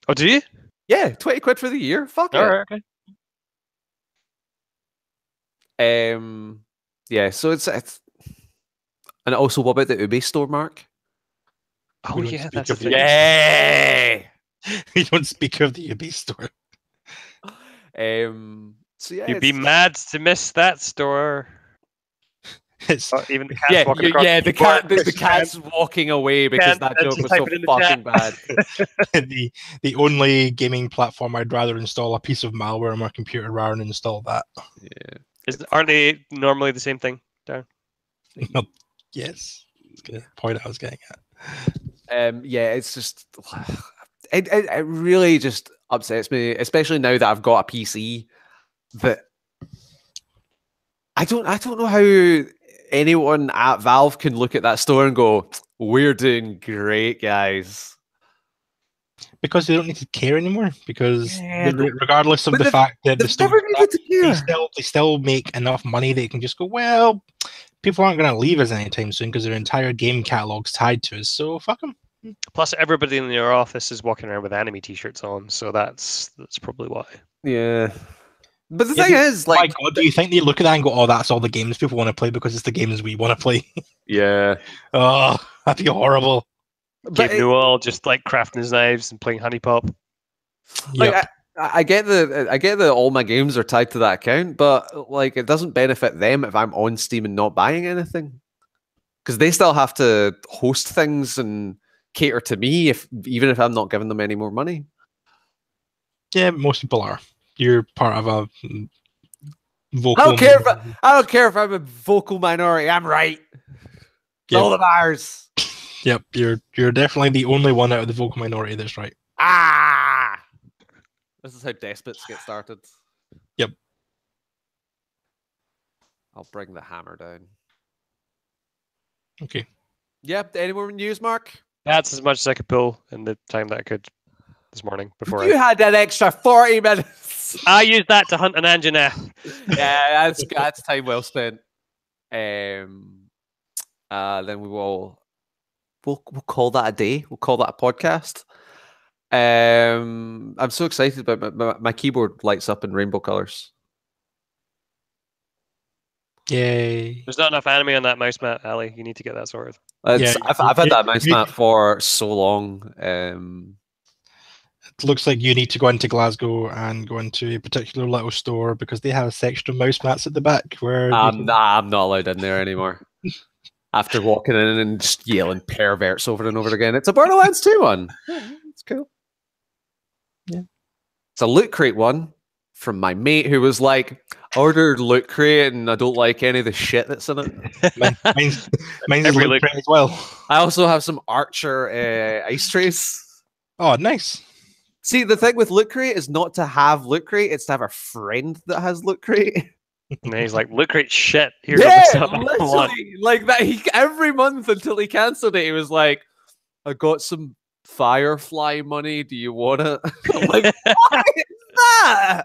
Oh, do you? Yeah, 20 quid for the year. Fuck it. All right, okay. Yeah. So it's and also what about the Ubi store, Mark? Oh yeah, that's the thing. Yeah. We don't speak of the Ubi store. So yeah, You'd be mad to miss that store. It's even the cat's walking across the cat, the cat's walking away because that joke was so fucking bad. the only gaming platform I'd rather install a piece of malware on my computer rather than install that. Yeah, aren't they normally the same thing, Darren? Yes, that's the point I was getting at. Yeah, it's just it really just upsets me, especially now that I've got a PC. That I don't know how anyone at Valve can look at that store and go, "We're doing great, guys." Because they don't need to care anymore. Because regardless of the fact that the store, they still make enough money they can just go, well, people aren't going to leave us anytime soon because their entire game catalog's tied to us. So fuck them. Plus, everybody in your office is walking around with anime T-shirts on, so that's probably why. Yeah. But the thing is, like, my God, do you think they look at that and go, "Oh, that's all the games people want to play because it's the games we want to play"? Yeah. Oh, that'd be horrible. Gabe Newell just like crafting his knives and playing Honey Pop. Like, I get that all my games are tied to that account, but like it doesn't benefit them if I'm on Steam and not buying anything, because they still have to host things and cater to me even if I'm not giving them any more money. Yeah, most people are. You're part of a vocal. I don't care if I'm a vocal minority. I'm right. Yep. All the bars. Yep, you're definitely the only one out of the vocal minority that's right. Ah, this is how despots get started. Yep. I'll bring the hammer down. Okay. Yep. Any more news, Mark? That's as much as I could pull in the time that I could this morning. Before you had an extra 40 minutes. I used that to hunt an Anjanath. Yeah, that's time well spent. Then we'll call that a day. We'll call that a podcast. I'm so excited about my keyboard lights up in rainbow colors. Yay! There's not enough anime on that mouse mat, Ali. You need to get that sorted. I've had that mouse mat for so long. It looks like you need to go into Glasgow and go into a particular little store because they have a section of mouse mats at the back where I'm not allowed in there anymore. After walking in and just yelling perverts over and over again. It's a Borderlands 2 one. Yeah, it's cool. Yeah. It's a Loot Crate one from my mate who was like, ordered Loot Crate and I don't like any of the shit that's in it. mine's every Loot Crate as well. I also have some Archer ice trays. Oh, nice. See, the thing with Loot Crate is not to have Loot Crate, it's to have a friend that has Loot Crate. And he's like, Loot Crate shit. Here's literally, like that. Every month until he cancelled it, he was like, I got some Firefly money. Do you want it? I'm like, what is that?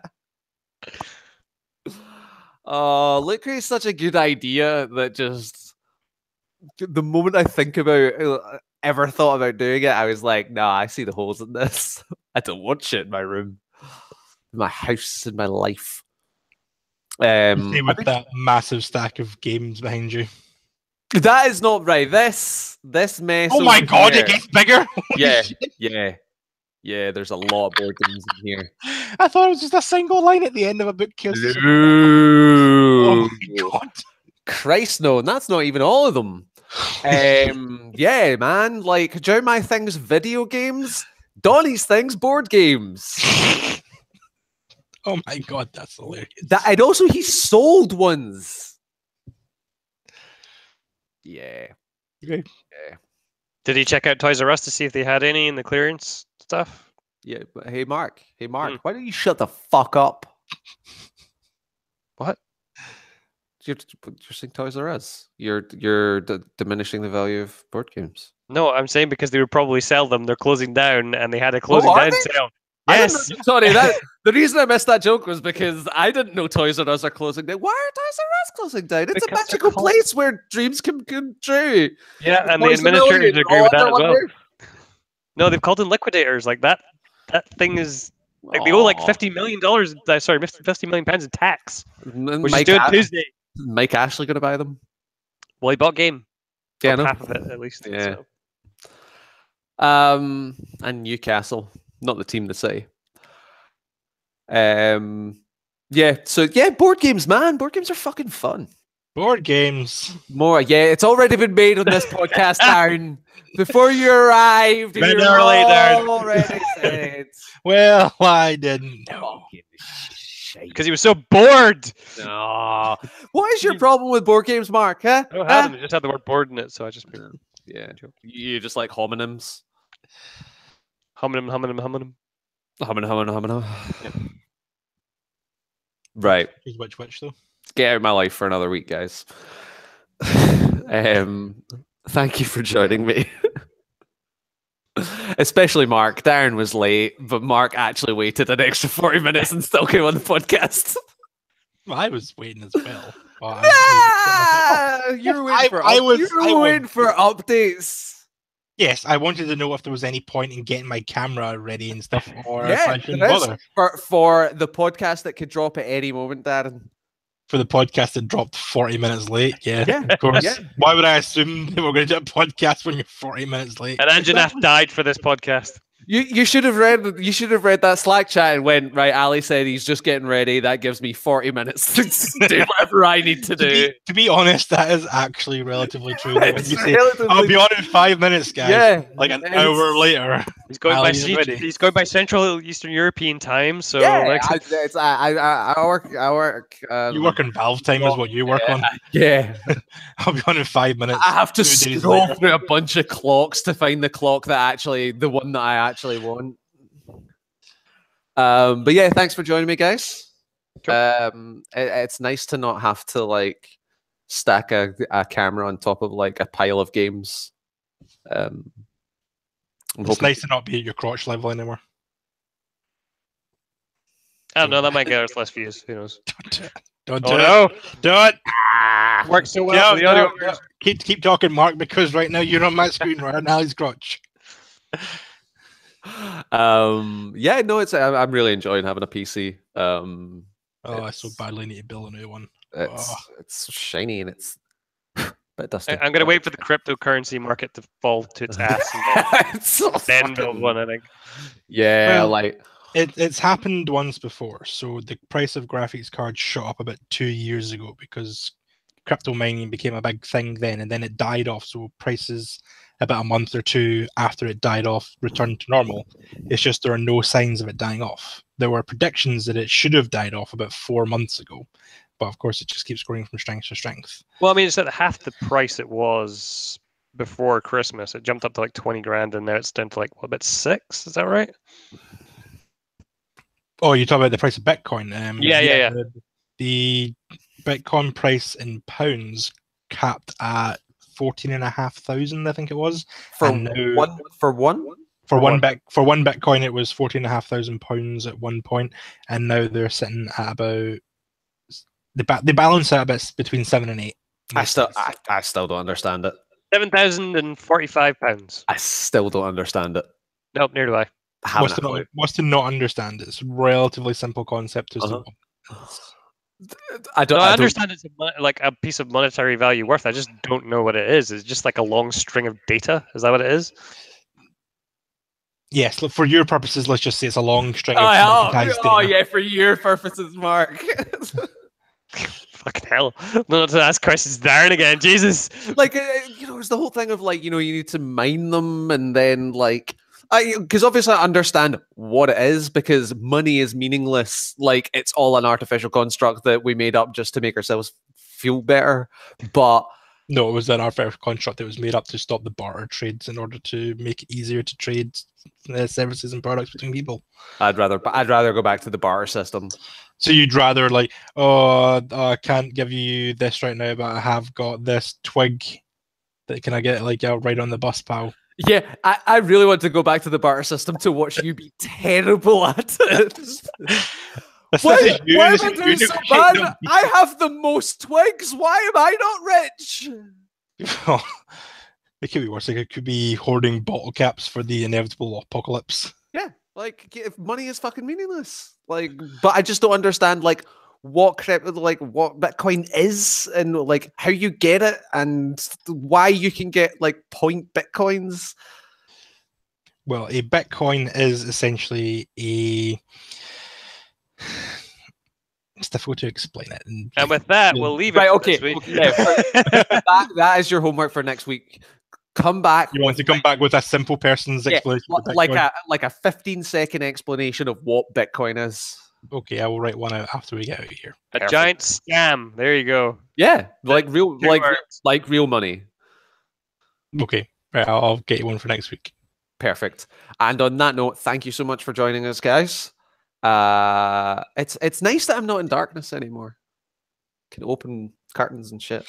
Loot Crate is such a good idea that just the moment I think about ever thought about doing it, I was like, nah, I see the holes in this. I don't want shit in my room, in my house, in my life. With that massive stack of games behind you. That is not right. This mess. Oh my God, it gets bigger. Yeah. There's a lot of board games in here. I thought it was just a single line at the end of a bookcase. No. Oh my God. Christ, no, and that's not even all of them. Yeah, man. Like Jeremiah things, video games. Donnie's things, board games. Oh my God, that's hilarious. And also he sold ones. Yeah. Okay. Yeah. Did he check out Toys R Us to see if they had any in the clearance stuff? Yeah, but hey Mark, why don't you shut the fuck up? What? you're saying Toys R Us. You're diminishing the value of board games. No, I'm saying because they would probably sell them. They're closing down, and they had a closing are down they? sale. I Yes. didn't know, sorry, the reason I missed that joke was because I didn't know Toys R Us are closing down. Why are Toys R Us closing down? It's Because a they're magical called- place where dreams can come true. Yeah, and the Boys a administrators million, agree all with that under as one well. roof. No, they've called them liquidators. Like that thing is like they owe like Aw. $50 million. Sorry, £50 million in tax, And which is Mike due A- Tuesday. Mike Ashley gonna buy them? Well, he bought Game. Yeah, I Or know. half of it at least. Yeah. So. And Newcastle, not the team to say. Yeah, so yeah, board games, man. Board games are fucking fun. Board games. More, yeah, it's already been made on this podcast, Darren. Before you arrived, Been you there, later. already said. Well, I didn't know. Because he was so bored. No. What is your problem with board games, Mark? Huh? I don't have them. It just had the word board in it, so I just Yeah, you just like homonyms. humming them. Homonym. Right. Which though? Get out of my life for another week, guys. Thank you for joining me. Especially Mark. Darren was late, but Mark actually waited an extra 40 minutes and still came on the podcast. Well, I was waiting as well. But You were waiting for updates. Yes, I wanted to know if there was any point in getting my camera ready and stuff, or if Yeah, I shouldn't there is. bother. For the podcast that could drop at any moment, Darren. For the podcast that dropped 40 minutes late, yeah, Yeah, of course. yeah. Why would I assume they were going to do a podcast when you're 40 minutes late? And Anjanath died for this podcast. You should have read that Slack chat and went, right, Ali said he's just getting ready. That gives me 40 minutes to do whatever I need to do. To be honest, that is actually relatively true. When It's you say, relatively- I'll be on in 5 minutes, guys. Yeah. Like an It's- hour later. He's going Ali's ready. he's going by Central Eastern European time, so Yeah, like, I work. You work in Valve time is what you work on. Yeah, I'll be on in 5 minutes. I have to 2 days scroll later. through a bunch of clocks to find the clock the one that I actually want. But yeah, thanks for joining me, guys. It's nice to not have to like stack a camera on top of like a pile of games. I'm It's hoping- nice to not be at your crotch level anymore. I don't know, that might get us less views. Who knows? Don't do Oh it. no! Do it. Works so well. No, for the audio. no. Keep talking, Mark, because right now you're on my screen right now. Ali's crotch. Yeah, no, I'm really enjoying having a PC. Oh, I so It's- badly need to build a new one. It's shiny and it's a bit dusty. I'm going to wait for the cryptocurrency market to fall to its ass It's so and then build fucking- one, I think. Yeah, Well, like It's happened once before. So the price of graphics cards shot up about 2 years ago because crypto mining became a big thing then, and then it died off. So prices about a month or two after it died off returned to normal. It's just there are no signs of it dying off. There were predictions that it should have died off about 4 months ago, but of course it just keeps growing from strength to strength. Well, I mean, it's at half the price it was before Christmas. It jumped up to like 20 grand, and now it's down to like, what, about 6? Is that right? Oh, you talk about the price of Bitcoin. Yeah. The Bitcoin price in pounds capped at 14,500, I think it was. for and now- one. For one. one Bitcoin, it was 14,500 pounds at one point, and now they're sitting at about they balance out about between 7 and 8. I still don't understand it. £7,045. I still don't understand it. Nope, neither do I. I haven't What's a to, clue. not, what's to not understand? It's a relatively simple concept. As Uh-huh. to, I don't. No, I I don't understand it's like a piece of monetary value worth. I just don't know what it is. It's just like a long string of data. Is that what it is? yes, look, for your purposes, let's just say it's a long string of Oh, magnetized oh, data. yeah, for your purposes, Mark. Fucking hell. Not to ask questions, Darren again. Jesus. Like, it's the whole thing of like, you need to mine them and then like, because obviously I understand what it is because money is meaningless. Like, it's all an artificial construct that we made up just to make ourselves feel better. But No, it was an artificial construct that was made up to stop the barter trades in order to make it easier to trade services and products between people. I'd rather go back to the barter system. So you'd rather like, oh, I can't give you this right now, but I have got this twig. That can I get like right on the bus, pal? Yeah, I really want to go back to the barter system to watch you be terrible at it. Why am I doing so bad? I have the most twigs. Why am I not rich? It could be worse. Like, it could be hoarding bottle caps for the inevitable apocalypse. Yeah, like if money is fucking meaningless. Like, but I just don't understand like what Bitcoin is and like how you get it and why you can get like point Bitcoins. Well, a Bitcoin is essentially a. It's difficult to explain it. And with that, we'll leave it. Right, okay. That is your homework for next week. Come back. You want to come back with a simple person's explanation, like a 15-second explanation of what Bitcoin is. Okay, I will write one out after we get out of here. A giant scam. There you go. Yeah, like real money. Okay, right. I'll get you one for next week. Perfect. And on that note, thank you so much for joining us, guys. It's nice that I'm not in darkness anymore. Can open curtains and shit.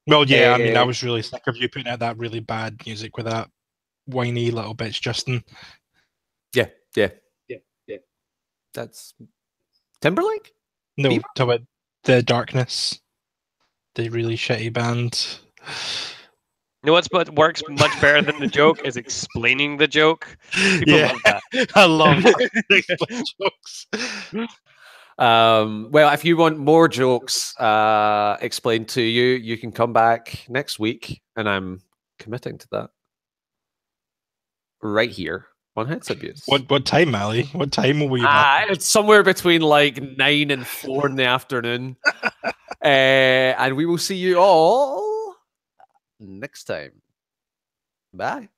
Well, yeah. I mean, I was really sick of you putting out that really bad music with that whiny little bitch, Justin. Yeah. That's Timberlake? No, talk about The Darkness. The really shitty band. You know what works much better than the joke is explaining the joke. People love that. I love explaining jokes. Well, if you want more jokes explained to you, you can come back next week, and I'm committing to that. Right here on Heads Abuse. What time, Mally? What time will we be back? It's somewhere between like 9 and 4 in the afternoon. And we will see you all next time. Bye.